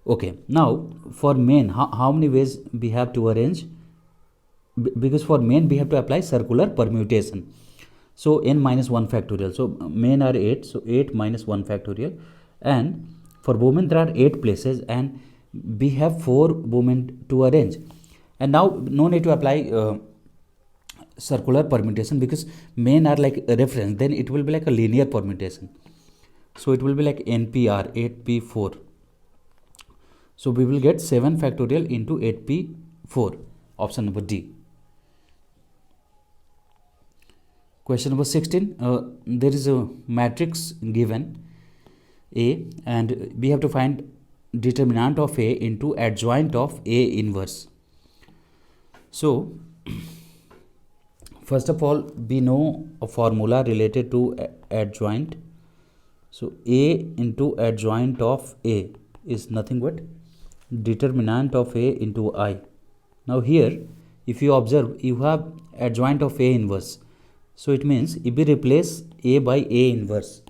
Okay, now for men, how many ways we have to arrange? Because for men we have to apply circular permutation. So n minus 1 factorial. So men are 8. So 8 minus 1 factorial. And for women there are 8 places and we have 4 women to arrange. And now no need to apply circular permutation because men are like a reference. Then it will be like a linear permutation. So it will be like NPR 8P4. So we will get 7 factorial into 8P4. Option number D. Question number 16. There is a matrix given A and we have to find determinant of A into adjoint of A inverse. So first of all, we know a formula related to adjoint. So A into adjoint of A is nothing but determinant of A into I. Now here, if you observe, you have adjoint of A inverse. So it means if we replace A by A inverse,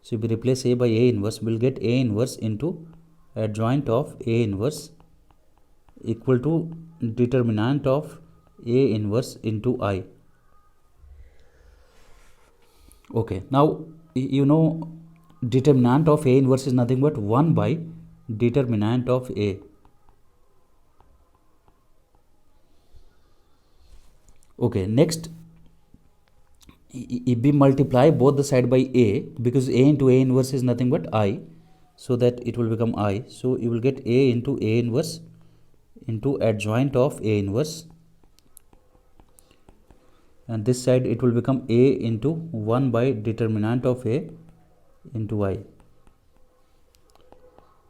so if we replace A by A inverse, we will get A inverse into adjoint of A inverse equal to determinant of A inverse into I. Okay, now you know determinant of A inverse is nothing but 1 by determinant of A. Okay, next, if we multiply both the side by A, because A into A inverse is nothing but I, so that it will become I. So you will get A into A inverse into adjoint of A inverse, and this side it will become A into 1 by determinant of A into I.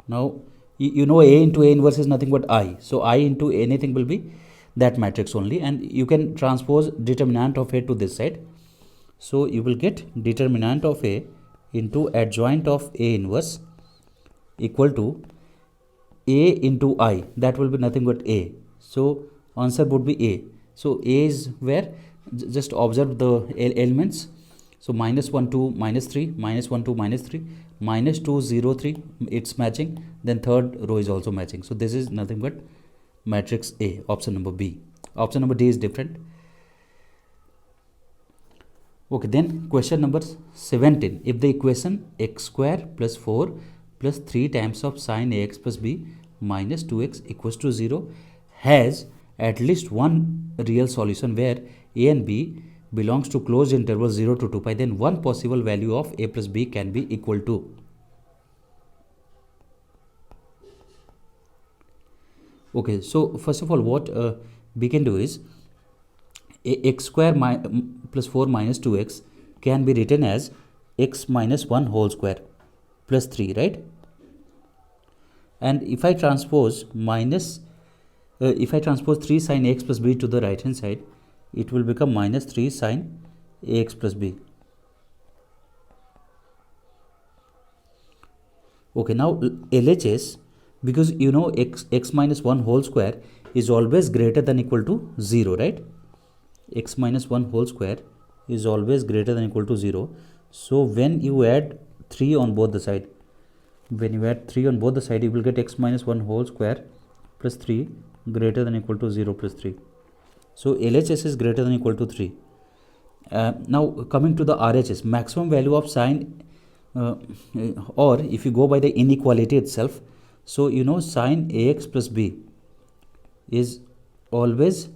Now you know A into A inverse is nothing but I, so I into anything will be that matrix only, and you can transpose determinant of A to this side. So you will get determinant of A into adjoint of A inverse equal to A into I, that will be nothing but A. So answer would be A. So A is where, just observe the elements. So minus 1 2 minus 3 minus 1 2 minus 3 minus 2 0 3, it's matching. Then third row is also matching. So this is nothing but matrix A. Option number B. Option number D is different. Okay, then question number 17. If the equation x square plus 4 plus 3 times of sine ax plus b minus 2x equals to 0 has at least one real solution where a and b belongs to closed interval 0 to 2 pi, then one possible value of a plus b can be equal to. Okay, so first of all, what we can do is x square plus 4 minus 2x can be written as x minus 1 whole square plus 3, right? And if I transpose 3 sine ax plus b to the right hand side, it will become minus 3 sine ax plus b. Okay, now LHS, because you know x minus 1 whole square is always greater than equal to 0, right? X minus 1 whole square is always greater than equal to 0. So when you add 3 on both the side, you will get x minus 1 whole square plus 3 greater than equal to 0 plus 3. So LHS is greater than equal to 3. Now coming to the RHS, maximum value of sine, or if you go by the inequality itself, so you know sine ax plus b is always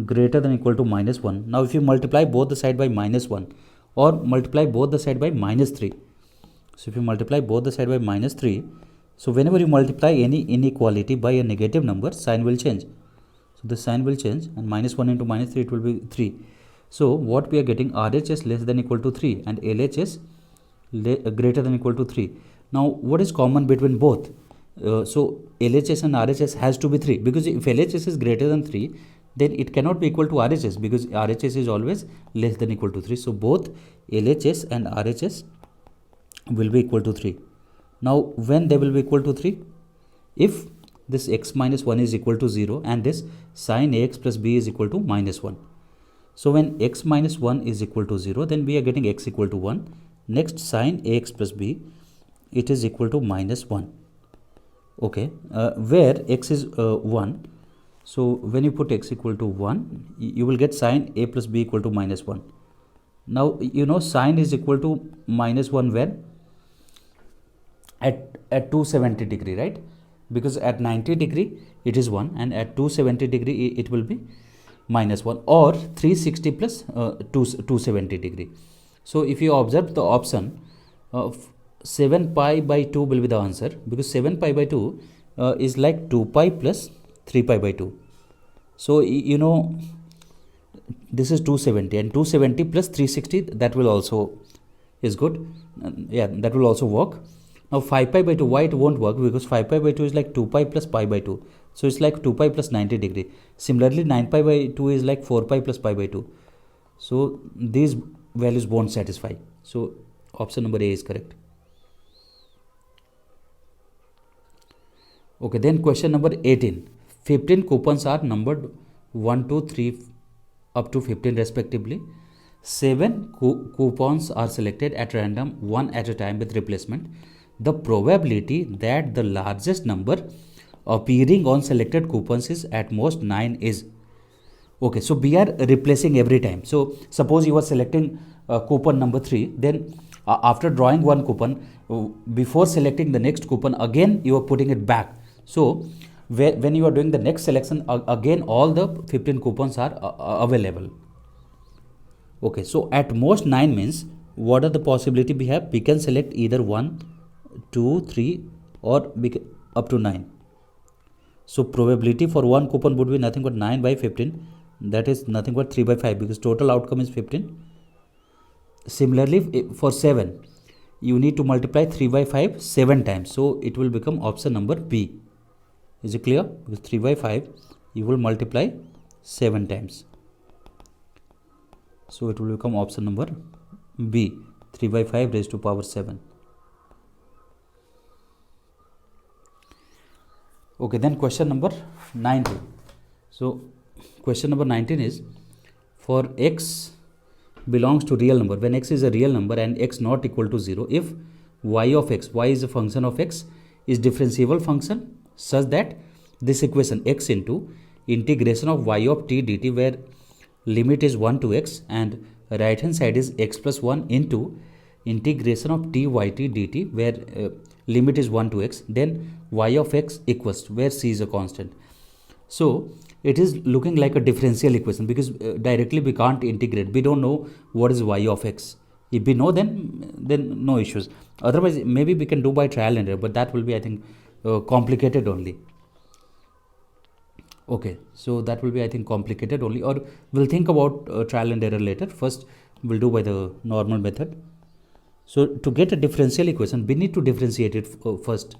greater than equal to minus 1. Now if you multiply both the side by minus 1 or multiply both the side by minus 3, so if you multiply both the side by minus 3, so whenever you multiply any inequality by a negative number, sign will change. So the sign will change, and minus 1 into minus 3, it will be 3. So what we are getting, RHS less than equal to 3 and LHS greater than equal to 3. Now what is common between both? So LHS and RHS has to be 3, because if LHS is greater than 3, then it cannot be equal to RHS, because RHS is always less than equal to 3. So both LHS and RHS will be equal to 3. Now when they will be equal to 3? If this x minus 1 is equal to 0 and this sine ax plus b is equal to minus 1. So when x minus 1 is equal to 0, then we are getting x equal to 1. Next, sine ax plus b, it is equal to minus 1. Okay, where x is 1, so when you put x equal to 1, you will get sine a plus b equal to minus 1. Now you know sine is equal to minus 1 when at 270 degree, right? Because at 90 degree it is 1 and at 270 degree it will be minus 1, or 360 plus 270 degree. So if you observe the option, 7 pi by 2 will be the answer, because 7 pi by 2 is like 2 pi plus 3 pi by 2. So you know this is 270, and 270 plus 360, that will also is good. Yeah, that will also work. Now 5 pi by 2, why it won't work? Because 5 pi by 2 is like 2 pi plus pi by 2. So it's like 2 pi plus 90 degree. Similarly, 9 pi by 2 is like 4 pi plus pi by 2. So these values won't satisfy. So option number A is correct. Okay, then question number 18. 15 coupons are numbered 1, 2, 3 up to 15 respectively. 7 coupons are selected at random, one at a time with replacement. The probability that the largest number appearing on selected coupons is at most 9 is. Okay, so we are replacing every time. So suppose you are selecting coupon number 3, then after drawing one coupon, before selecting the next coupon, again you are putting it back. So when you are doing the next selection, again all the 15 coupons are available. Okay, so at most 9 means, what are the possibility we have? We can select either 1, 2, 3 or up to 9. So probability for one coupon would be nothing but 9 by 15. That is nothing but 3 by 5, because total outcome is 15. Similarly, for 7, you need to multiply 3 by 5 7 times. So it will become option number B. Is it clear? Because 3 by 5, you will multiply 7 times. So it will become option number B, 3 by 5 raised to power 7. Okay, then question number 19. So question number 19 is, for x belongs to real number, when x is a real number and x not equal to 0, if y of x, y is a function of x, is differentiable function such that this equation x into integration of y of t dt, where limit is 1 to x and right hand side is x plus 1 into integration of t yt dt, where limit is 1 to x, then y of x equals, where c is a constant. So it is looking like a differential equation, because directly we can't integrate. We don't know what is y of x. If we know, then no issues. Otherwise, maybe we can do by trial and error, but that will be, I think, complicated only. Okay, so that will be, I think, complicated only, or we'll think about trial and error later. First, we'll do by the normal method. So to get a differential equation, we need to differentiate it first.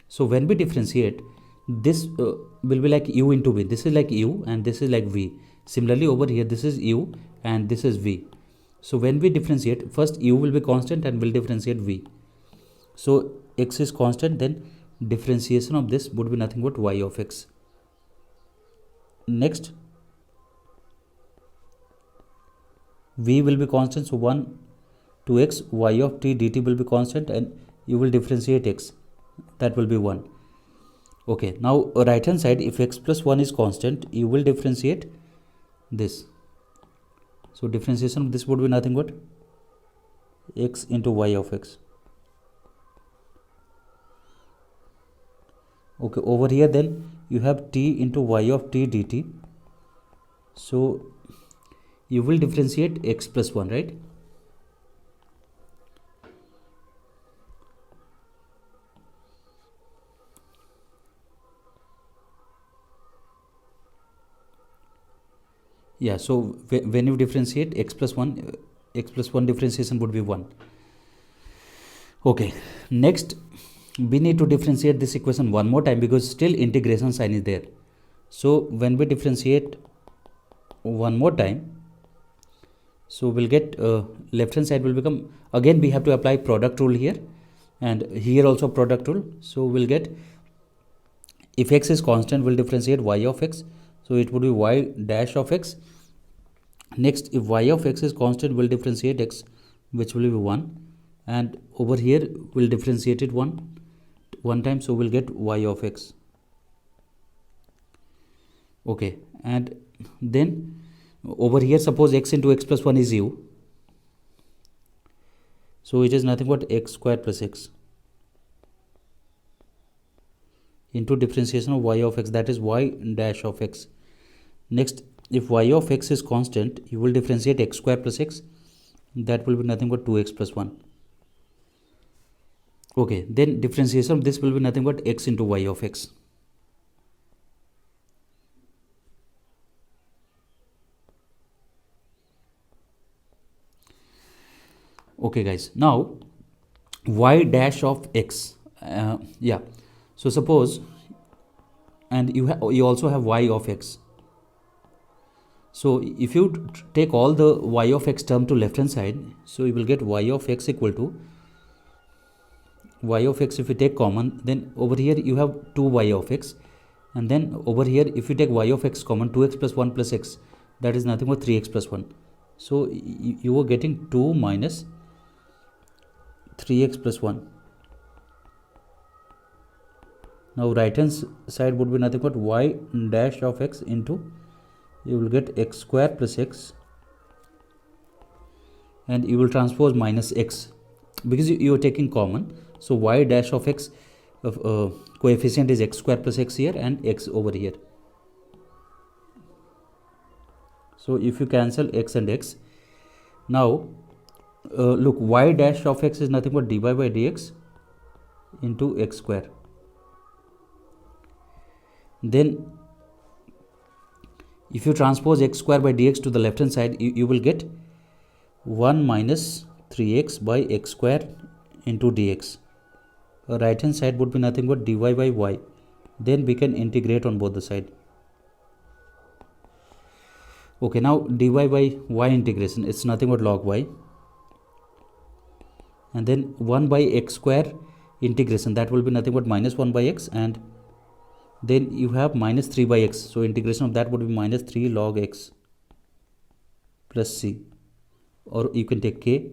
So when we differentiate, this will be like u into v. This is like u and this is like v. Similarly, over here, this is u and this is v. So when we differentiate, first u will be constant and we'll differentiate v. So x is constant, then differentiation of this would be nothing but y of x. Next, v will be constant, so 1 to x, y of t dt will be constant, and you will differentiate x, that will be 1. Okay, now right hand side, if x plus 1 is constant, you will differentiate this. So differentiation of this would be nothing but x into y of x. Okay, over here then you have t into y of t dt. So you will differentiate x plus 1, right? Yeah, so when you differentiate x plus 1 differentiation would be 1. Okay, next we need to differentiate this equation one more time, because still integration sign is there. So when we differentiate one more time, so we'll get left hand side will become, again we have to apply product rule here, and here also product rule. So we'll get, if x is constant, we'll differentiate y of x, so it would be y dash of x. Next, if y of x is constant, we'll differentiate x, which will be 1, and over here we'll differentiate it one time, so we'll get y of x. Okay, and then over here, suppose x into x plus 1 is u, so it is nothing but x squared plus x into differentiation of y of x, that is y dash of x. Next, if y of x is constant, you will differentiate x squared plus x, that will be nothing but 2x plus 1. Okay, then differentiation of this will be nothing but x into y of x. Okay guys, now y dash of x, yeah, so suppose, and you also have y of x. So if you take all the y of x term to left hand side, so you will get y of x equal to y of x. If you take common, then over here you have 2y of x, and then over here if you take y of x common, 2x plus 1 plus x, that is nothing but 3x plus 1. So you are getting 2 minus 3x plus 1. Now right hand side would be nothing but y dash of x into, you will get x square plus x, and you will transpose minus x, because you are taking common. So y dash of x coefficient is x square plus x here and x over here. So if you cancel x and x, now look, y dash of x is nothing but dy by dx into x square. Then if you transpose x square by dx to the left hand side, you will get 1 minus 3x by x square into dx. Right hand side would be nothing but dy by y. Then we can integrate on both the side. Okay, now dy by y integration, it's nothing but log y, and then 1 by x square integration, that will be nothing but minus 1 by x, and then you have minus 3 by x, so integration of that would be minus 3 log x plus c, or you can take k.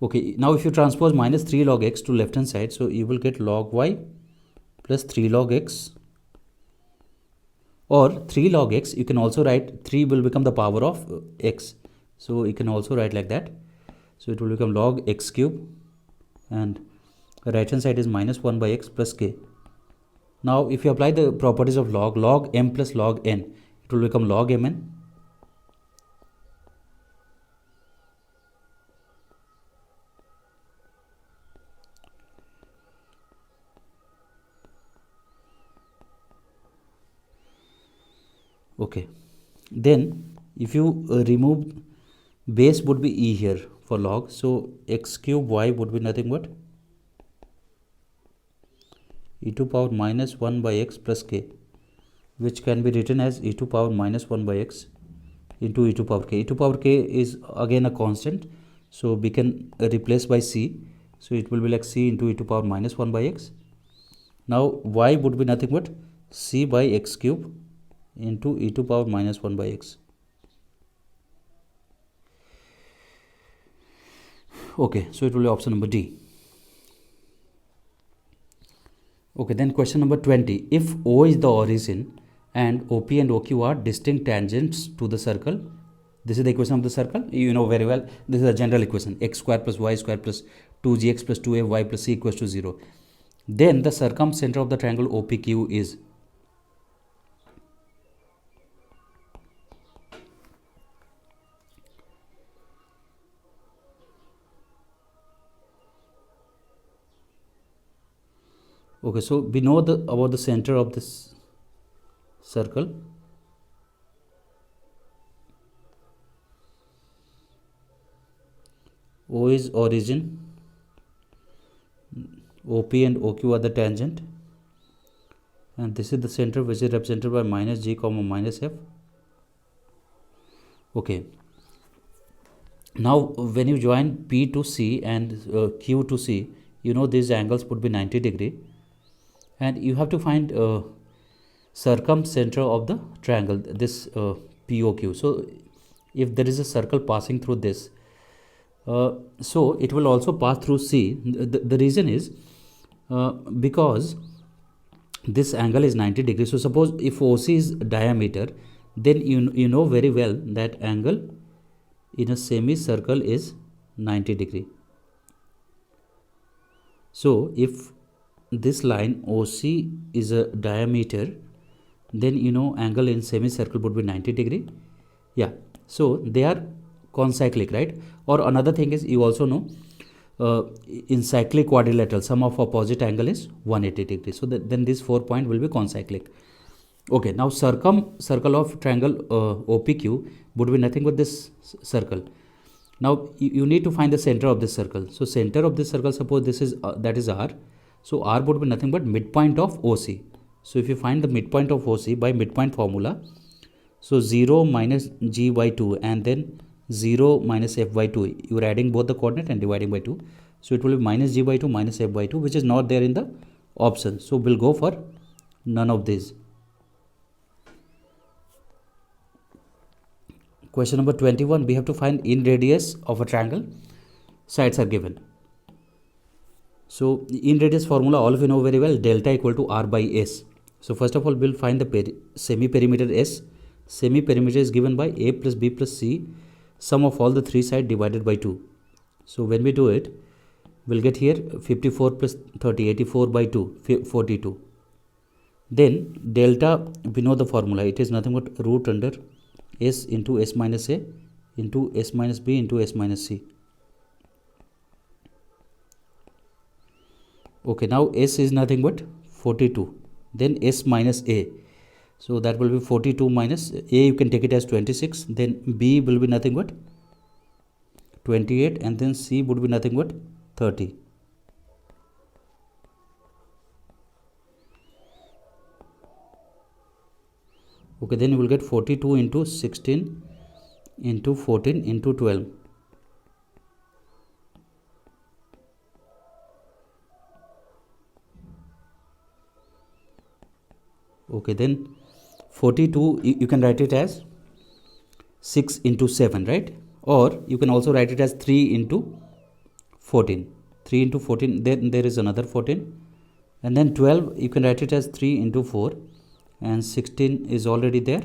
Okay, now if you transpose minus 3 log x to left hand side, so you will get log y plus 3 log x, or 3 log x, you can also write 3 will become the power of x, so you can also write like that. So it will become log x cube, and right hand side is minus 1 by x plus k. Now if you apply the properties of log m plus log n, it will become log mn. Okay, then if you remove base would be e here for log, so x cube y would be nothing but e to power minus 1 by x plus k, which can be written as e to power minus 1 by x into e to power k. E to power k is again a constant, so we can replace by c, so it will be like c into e to power minus 1 by x. Now y would be nothing but c by x cube into e to power minus 1 by x. Okay, so it will be option number D. Okay, then question number 20. If O is the origin and OP and OQ are distinct tangents to the circle, this is the equation of the circle. You know very well, this is a general equation, x square plus y square plus 2gx plus 2ay plus c equals to 0. Then the circumcenter of the triangle OPQ is. Okay, so we know about the center of this circle. O is origin, OP and OQ are the tangent, and this is the center which is represented by minus g comma minus f. Okay, now when you join P to C and Q to C, you know these angles would be 90 degree, and you have to find circumcenter of the triangle, this POQ. So if there is a circle passing through this, so it will also pass through C. The reason is because this angle is 90 degrees. So suppose if OC is diameter, then you know very well that angle in a semicircle is 90 degree. So if this line OC is a diameter, then you know angle in semicircle would be 90 degree. Yeah, so they are concyclic, right? Or another thing is, you also know in cyclic quadrilateral sum of opposite angle is 180 degree. So then this 4 point will be concyclic. Okay, now circle of triangle OPQ would be nothing but this circle. Now you need to find the center of this circle. So center of this circle, suppose this is that is R. So R would be nothing but midpoint of OC. So if you find the midpoint of OC by midpoint formula, so 0 minus g by 2 and then 0 minus f by 2, you are adding both the coordinate and dividing by 2. So it will be minus g by 2 minus f by 2, which is not there in the option. So we'll go for none of these. Question number 21, we have to find in radius of a triangle. Sides are given. So in radius formula, all of you know very well, delta equal to r by s. So first of all, we'll find the semi-perimeter s. Semi-perimeter is given by a plus b plus c, sum of all the three sides divided by 2. So when we do it, we'll get here 54 plus 30, 84 by 2, 42. Then delta, we know the formula, it is nothing but root under s into s minus a into s minus b into s minus c. Okay, now s is nothing but 42, then s minus a. So that will be 42 minus a, you can take it as 26, then b will be nothing but 28, and then c would be nothing but 30. Okay, then you will get 42 into 16 into 14 into 12. Okay, then 42, you can write it as 6 into 7, right? Or you can also write it as 3 into 14. 3 into 14, then there is another 14. And then 12, you can write it as 3 into 4. And 16 is already there.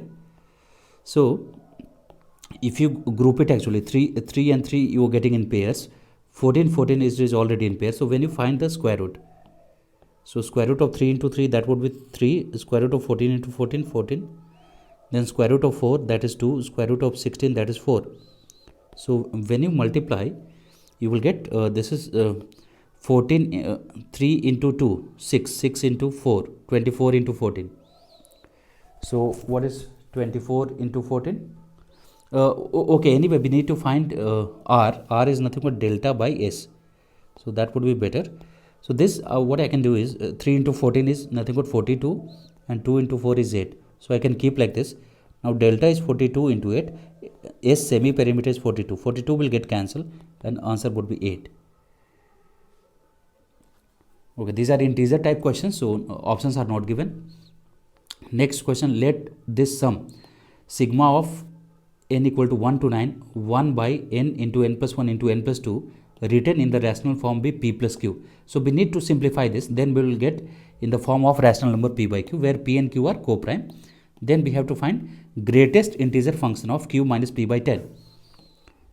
So if you group it, actually 3 and 3 you are getting in pairs, 14 is already in pair. So when you find the square root, so square root of 3 into 3, that would be 3. Square root of 14 into 14, 14. Then square root of 4, that is 2. Square root of 16, that is 4. So when you multiply, you will get this is 14, 3 into 2, 6, 6 into 4, 24 into 14. So what is 24 into 14? Okay, anyway, we need to find R. R is nothing but delta by S. So that would be better. So this, what I can do is 3 into 14 is nothing but 42, and 2 into 4 is 8. So I can keep like this. Now delta is 42 into 8. S semi-perimeter is 42. 42 will get cancelled and answer would be 8. Okay, these are integer type questions, so options are not given. Next question, let this sum sigma of n equal to 1 to 9, 1 by n into n plus 1 into n plus 2 written in the rational form be p plus q. So we need to simplify this, then we will get in the form of rational number p by q, where p and q are co-prime. Then we have to find greatest integer function of q minus p by 10.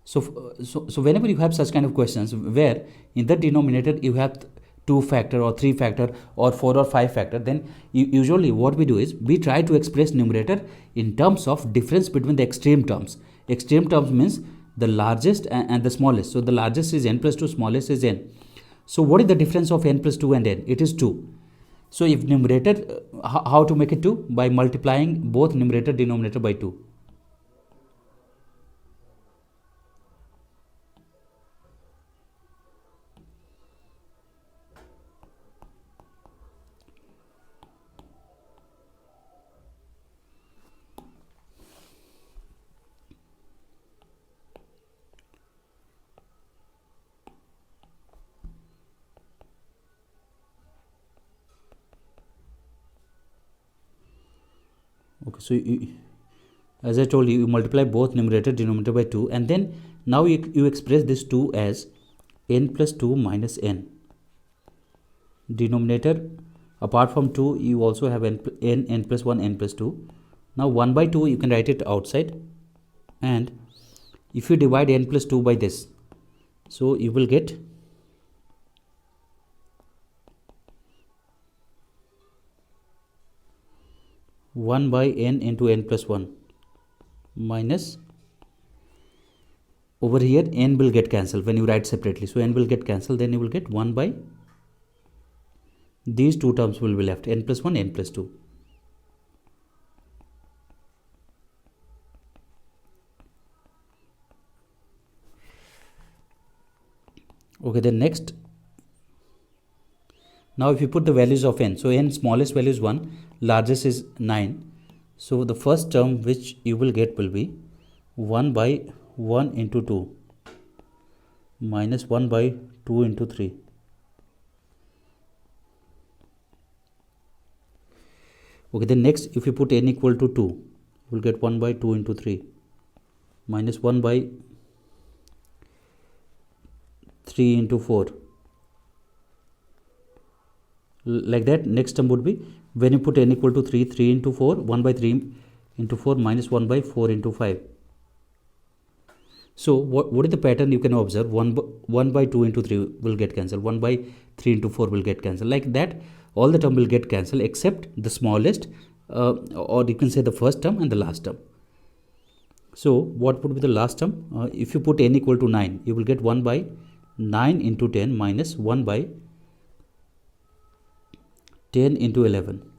So whenever you have such kind of questions where in the denominator you have 2 factor or 3 factor or 4 or 5 factor, then usually what we do is we try to express numerator in terms of difference between the extreme terms. Extreme terms means the largest and the smallest. So the largest is n plus 2, smallest is n. So what is the difference of n plus 2 and n? It is 2. So if numerator, how to make it 2? By multiplying both numerator denominator by 2. Okay, so as I told you, you multiply both numerator denominator by 2, and then now you express this 2 as n plus 2 minus n. Denominator, apart from 2, you also have n plus 1, n plus 2. Now 1 by 2 you can write it outside, and if you divide n plus 2 by this, so you will get 1 by n into n plus 1 minus, over here n will get cancelled when you write separately. So n will get cancelled, then you will get 1 by, these two terms will be left, n plus 1, n plus 2. Okay, then next, now if you put the values of n, so n smallest value is 1, largest is 9. So the first term which you will get will be 1 by 1 into 2 minus 1 by 2 into 3. Okay, then next, if you put n equal to 2, you will get 1 by 2 into 3 minus 1 by 3 into 4. Like that, next term would be, when you put n equal to 3, 3 into 4, 1 by 3 into 4 minus 1 by 4 into 5. So what is the pattern you can observe? 1 by 2 into 3 will get cancelled, 1 by 3 into 4 will get cancelled. Like that, all the term will get cancelled except the smallest, or you can say the first term and the last term. So what would be the last term? If you put n equal to 9, you will get 1 by 9 into 10 minus 1 by 10 into 11.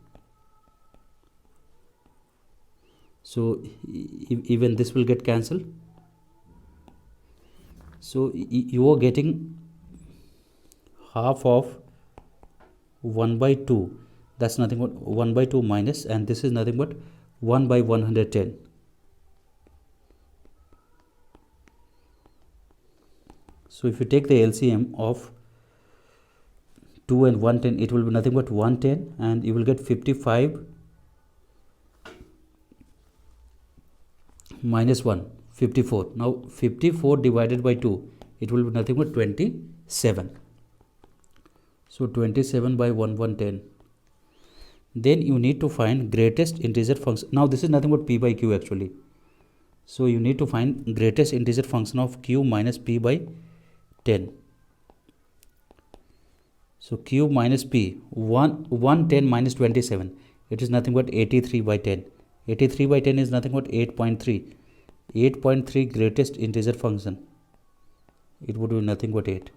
So even this will get cancelled. So you are getting half of 1 by 2. That's nothing but 1 by 2 minus, and this is nothing but 1 by 110. So if you take the LCM of 2 and 110, it will be nothing but 110, and you will get 55 minus 1, 54. Now 54 divided by 2, it will be nothing but 27. So 27 by 110. Then you need to find greatest integer function. Now this is nothing but p by q actually. So you need to find greatest integer function of q minus p by 10. So cube minus p, 110 minus 27, it is nothing but 83 by 10. 83 by 10 is nothing but 8.3. 8.3 greatest integer function, it would be nothing but 8.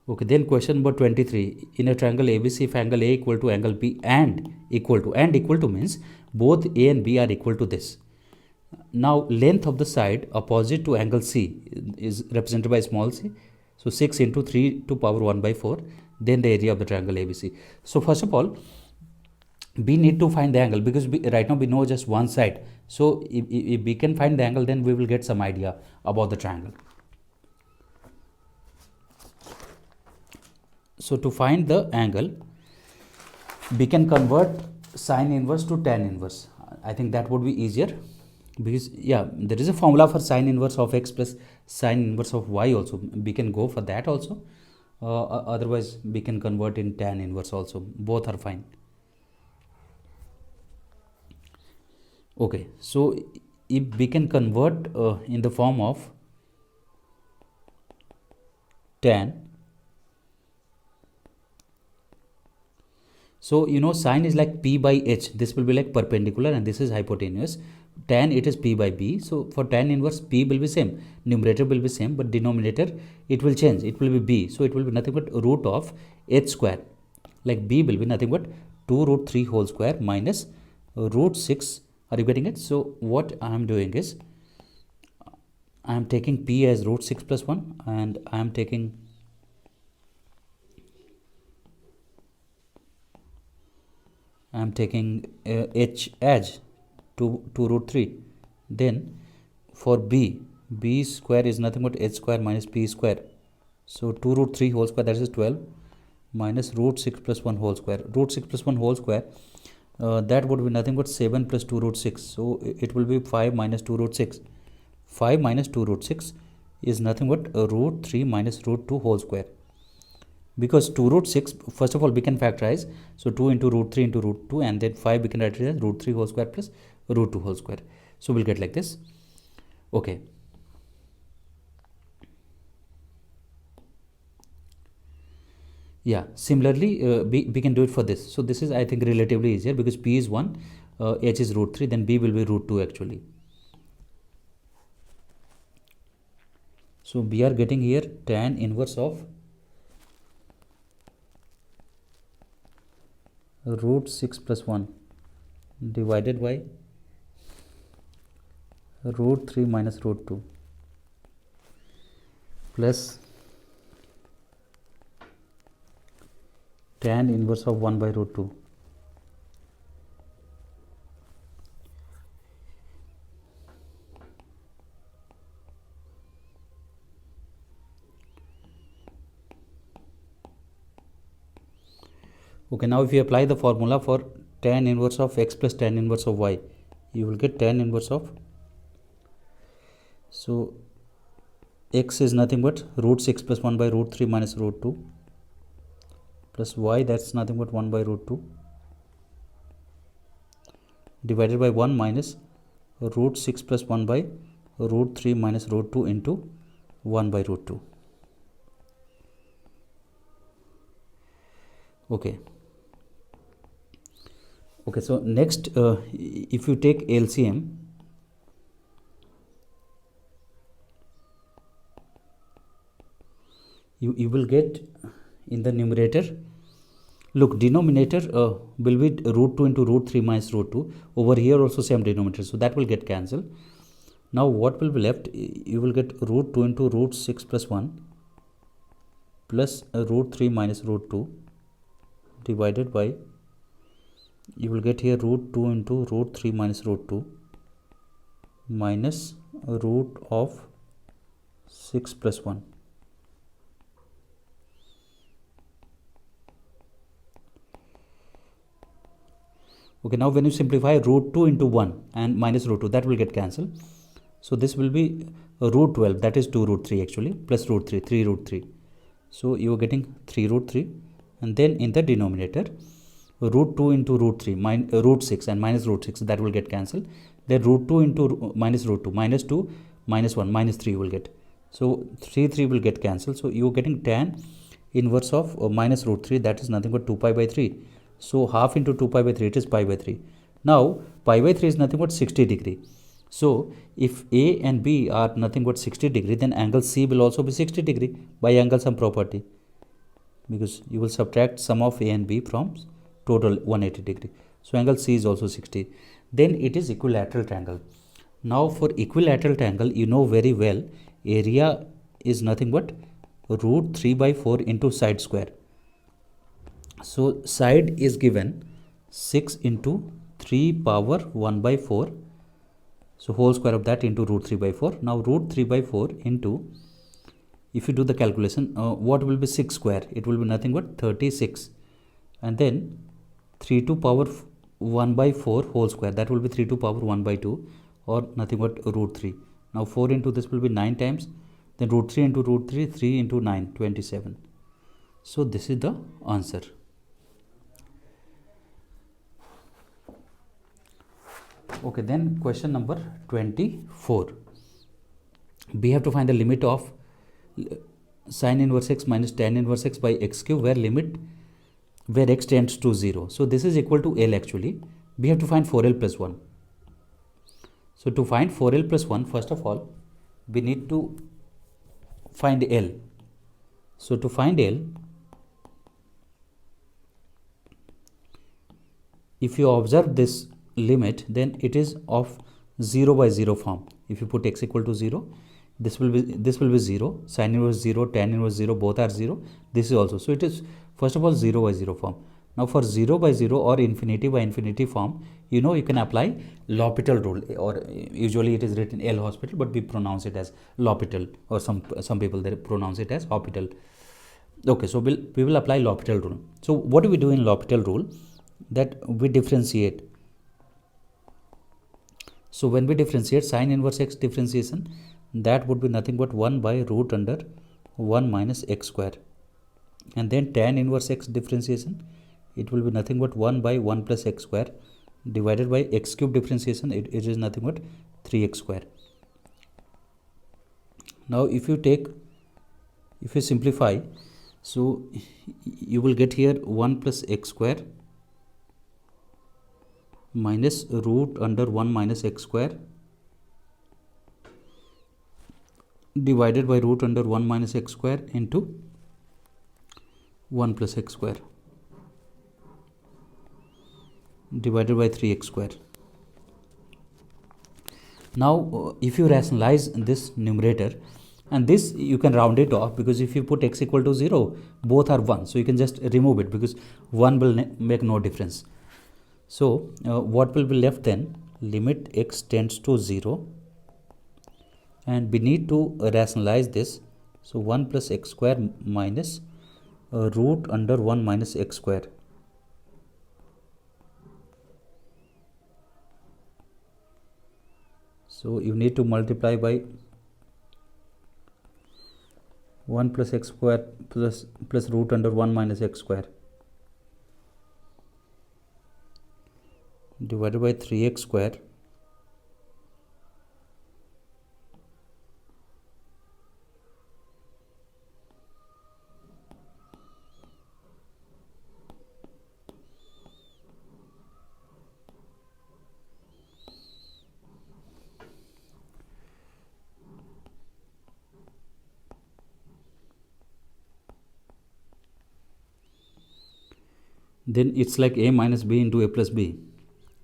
Okay, then question number 23. In a triangle ABC, if angle A equal to angle B and equal to means both A and B are equal to this. Now length of the side opposite to angle C is represented by small c. So 6 into 3 to power 1 by 4. Then the area of the triangle ABC. So first of all, we need to find the angle because right now we know just one side. So if we can find the angle, then we will get some idea about the triangle. So to find the angle, we can convert sine inverse to tan inverse. I think that would be easier, because yeah, there is a formula for sine inverse of x plus sine inverse of y also. We can go for that also. Otherwise we can convert in tan inverse also. Both are fine. Okay, so if we can convert in the form of tan, so you know sine is like p by h. This will be like perpendicular and this is hypotenuse. Tan, it is p by b. So for tan inverse, p will be same, numerator will be same, but denominator it will change, it will be b. So it will be nothing but root of h square. Like b will be nothing but 2 root 3 whole square minus root 6. Are you getting it? So what I am doing is, I am taking p as root 6 plus 1 and I am taking h as 2 root 3. Then for b square is nothing but h square minus p square. So 2 root 3 whole square, that is 12, minus root 6 plus 1 whole square. Root 6 plus 1 whole square, that would be nothing but 7 plus 2 root 6. So it will be 5 minus 2 root 6. 5 minus 2 root 6 is nothing but root 3 minus root 2 whole square. Because 2 root 6, first of all we can factorize. So 2 into root 3 into root 2, and then 5 we can write it as root 3 whole square plus root 2 whole square. So we'll get like this. Okay. Yeah, similarly we can do it for this. So this is, I think, relatively easier because p is 1, h is root 3, then b will be root 2 actually. So we are getting here tan inverse of root 6 plus 1 divided by root 3 minus root 2 plus tan inverse of 1 by root 2. Okay, now if you apply the formula for tan inverse of x plus tan inverse of y, you will get tan inverse of, so x is nothing but root 6 plus 1 by root 3 minus root 2 plus y, that's nothing but 1 by root 2 divided by 1 minus root 6 plus 1 by root 3 minus root 2 into 1 by root 2. Okay. Okay, so next if you take LCM, you will get in the numerator, look, denominator will be root 2 into root 3 minus root 2. Over here also same denominator, so that will get cancelled. Now what will be left? You will get root 2 into root 6 plus 1 plus root 3 minus root 2 divided by, you will get here root 2 into root 3 minus root 2 minus root of 6 plus 1. Okay, now when you simplify root 2 into 1 and minus root 2, that will get cancelled. So this will be root 12, that is 2 root 3 actually, plus root 3, 3 root 3. So you are getting 3 root 3, and then in the denominator, root 2 into root 3, root 6 and minus root 6, that will get cancelled. Then root 2 into minus root 2, minus 2, minus 1, minus 3 you will get. So 3 will get cancelled. So you're getting tan inverse of minus root 3, that is nothing but 2 pi by 3. So half into 2 pi by 3, it is pi by 3. Now pi by 3 is nothing but 60 degree. So if A and B are nothing but 60 degree, then angle C will also be 60 degree by angle sum property, because you will subtract sum of A and B from total 180 degree. So angle C is also 60. Then it is equilateral triangle. Now for equilateral triangle, you know very well, area is nothing but root 3 by 4 into side square. So side is given 6 into 3 power 1 by 4. So whole square of that into root 3 by 4. Now root 3 by 4 into, if you do the calculation, what will be 6 square? It will be nothing but 36. And then 3 to power 1 by 4 whole square, that will be 3 to power 1 by 2, or nothing but root 3. Now 4 into this will be 9 times. Then root 3 into root 3, 3 into 9, 27. So this is the answer. Okay, then question number 24. We have to find the limit of sin inverse x minus tan inverse x by x cube where x tends to 0. So this is equal to L actually. We have to find 4L plus 1. So to find 4L plus 1, first of all, we need to find L. So to find L, if you observe this limit, then it is of 0 by 0 form. If you put x equal to 0, this will be 0, sin inverse 0, tan inverse 0, both are 0. This is also. So it is first of all 0 by 0 form. Now for 0 by 0 or infinity by infinity form, you know, you can apply L'Hopital rule, or usually it is written L hospital, but we pronounce it as L'Hopital, or some people they pronounce it as Hospital. Okay, so we will apply L'Hopital rule. So what do we do in L'Hopital rule? That we differentiate. So when we differentiate sin inverse x differentiation, that would be nothing but 1 by root under 1 minus x square. And then tan inverse x differentiation, it will be nothing but 1 by 1 plus x square divided by x cube differentiation, it is nothing but 3x square. Now if you simplify, so you will get here 1 plus x square minus root under 1 minus x square divided by root under 1 minus x square into 1 plus x square divided by 3x square. Now if you rationalize this numerator, and this you can round it off, because if you put x equal to 0, both are 1, so you can just remove it, because 1 will make no difference. So what will be left then? Limit x tends to 0, and we need to rationalize this. So 1 plus x square minus root under 1 minus x square. So you need to multiply by 1 plus x square plus root under 1 minus x square divided by 3x square then it's like a minus b into a plus b.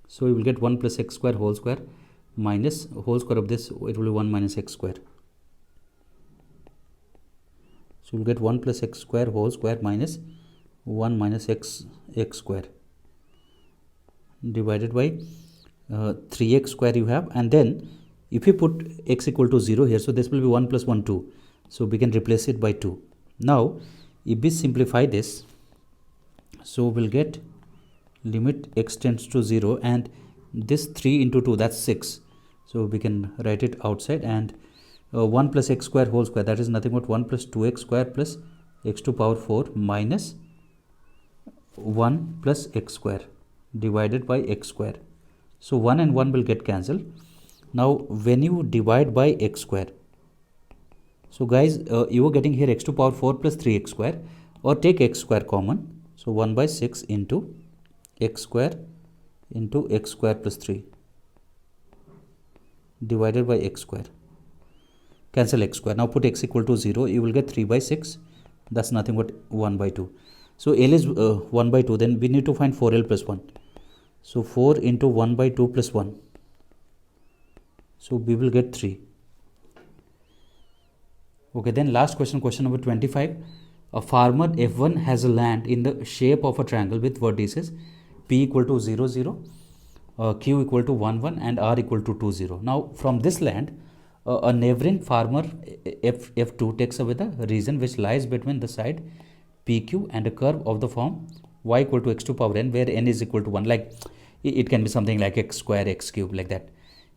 So you will get 1 plus x square whole square minus whole square of this, it will be 1 minus x square. So you will get 1 plus x square whole square minus 1 minus x square divided by 3x square you have. And then if you put x equal to 0 here, so this will be 1 plus 1, 2. So we can replace it by 2. Now if we simplify this, so we'll get limit x tends to 0, and this 3 into 2, that's 6. So we can write it outside, and 1 plus x square whole square, that is nothing but 1 plus 2x square plus x to power 4 minus 1 plus x square divided by x square. So 1 and 1 will get cancelled. Now when you divide by x square, So guys, you are getting here x to power 4 plus 3x square, or take x square common. So 1 by 6 into x square plus 3 divided by x square. Cancel x square. Now put x equal to 0. You will get 3 by 6. That's nothing but 1 by 2. So L is 1 by 2. Then we need to find 4L plus 1. So 4 into 1 by 2 plus 1. So we will get 3. Okay, then last question, question number 25. A farmer F1 has a land in the shape of a triangle with vertices P equal to 0, 0, Q equal to 1, 1 and R equal to 2, 0. Now from this land, a neighboring farmer F2 takes away the region which lies between the side PQ and a curve of the form y equal to x to power n, where n is equal to 1. Like it can be something like x square, x cube, like that.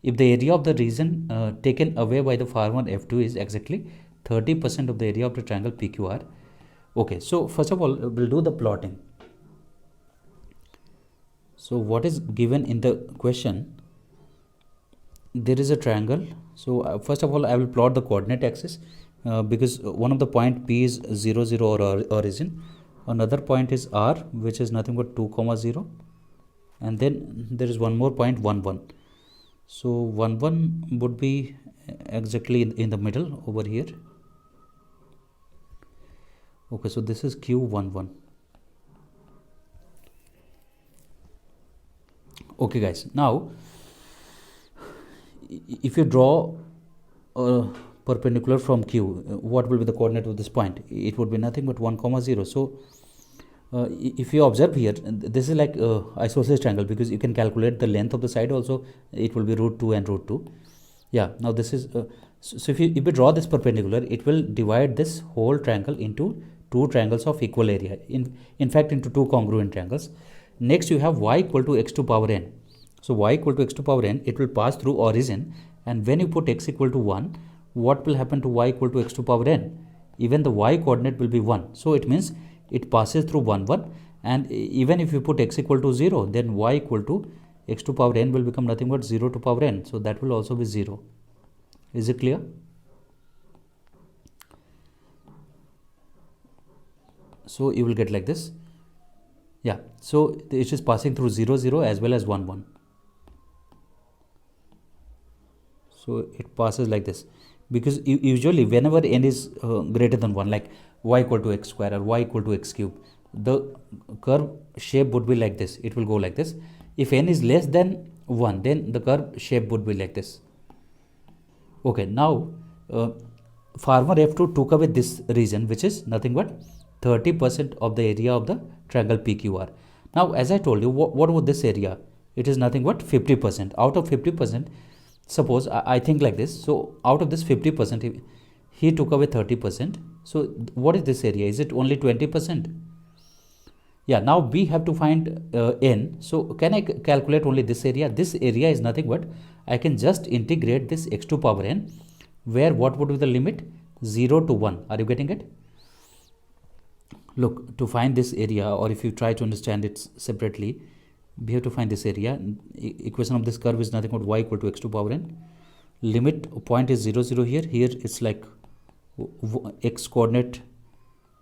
If the area of the region taken away by the farmer F2 is exactly 30% of the area of the triangle PQR. Okay, so first of all, we'll do the plotting. So what is given in the question? There is a triangle. So first of all, I will plot the coordinate axis because one of the point P is 0, 0 or origin. Another point is R, which is nothing but 2, 0. And then there is one more point 1, 1. So 1, 1 would be exactly in the middle over here. Okay, so this is Q11. Okay guys, now if you draw a perpendicular from Q, what will be the coordinate of this point? It would be nothing but 1, 0. So if you observe here, this is like isosceles triangle, because you can calculate the length of the side also. It will be root 2 and root 2. Yeah, now this is so if you draw this perpendicular, it will divide this whole triangle into two triangles of equal area, in fact into two congruent triangles. Next you have y equal to x to power n. So y equal to x to power n, it will pass through origin, and when you put x equal to 1, what will happen to y equal to x to power n? Even the y coordinate will be 1. So it means it passes through 1, 1, and even if you put x equal to 0, then y equal to x to power n will become nothing but 0 to power n. So that will also be 0. Is it clear? So you will get like this. Yeah, so it is passing through 0, 0 as well as 1, 1. So it passes like this, because usually whenever n is greater than 1, like y equal to x square or y equal to x cube, the curve shape would be like this. It will go like this. If n is less than 1, then the curve shape would be like this. Okay, now farmer F2 took away this region, which is nothing but 30% of the area of the triangle PQR. Now as I told you, what was this area? It is nothing but 50%. Out of 50%, suppose I think like this. So out of this 50%, he took away 30%. So what is this area? Is it only 20%? Yeah, now we have to find n. So can I calculate only this area? This area is nothing but I can just integrate this x to power n, where what would be the limit? 0 to 1. Are you getting it? Look, to find this area, or if you try to understand it separately, we have to find this area. Equation of this curve is nothing but y equal to x to power n. Limit point is 0, 0 here. Here it's like x coordinate,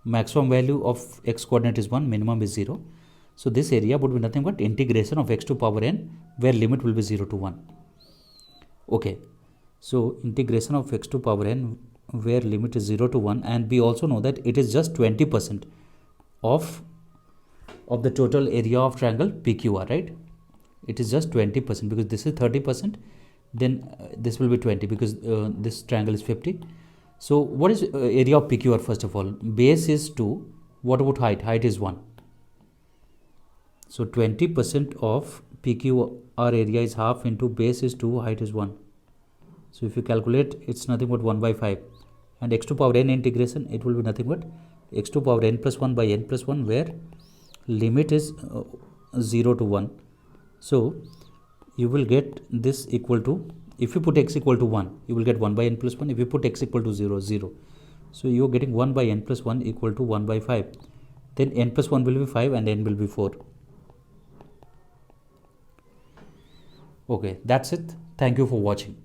maximum value of x coordinate is 1, minimum is 0. So this area would be nothing but integration of x to power n, where limit will be 0 to 1. Okay, so integration of x to power n, where limit is 0 to 1, and we also know that it is just 20% of the total area of triangle PQR, right? It is just 20%, because this is 30%, then this will be 20, because this triangle is 50. So what is area of PQR? First of all, base is 2. What about height? Height is 1. So 20% of PQR area is half into base is 2, height is 1. So if you calculate, it's nothing but 1 by 5. And x to power n integration, it will be nothing but x to power n plus 1 by n plus 1, where limit is 0 to 1. So you will get this equal to, if you put x equal to 1, you will get 1 by n plus 1. If you put x equal to 0, 0. So you are getting 1 by n plus 1 equal to 1 by 5. Then n plus 1 will be 5 and n will be 4. Okay, that's it. Thank you for watching.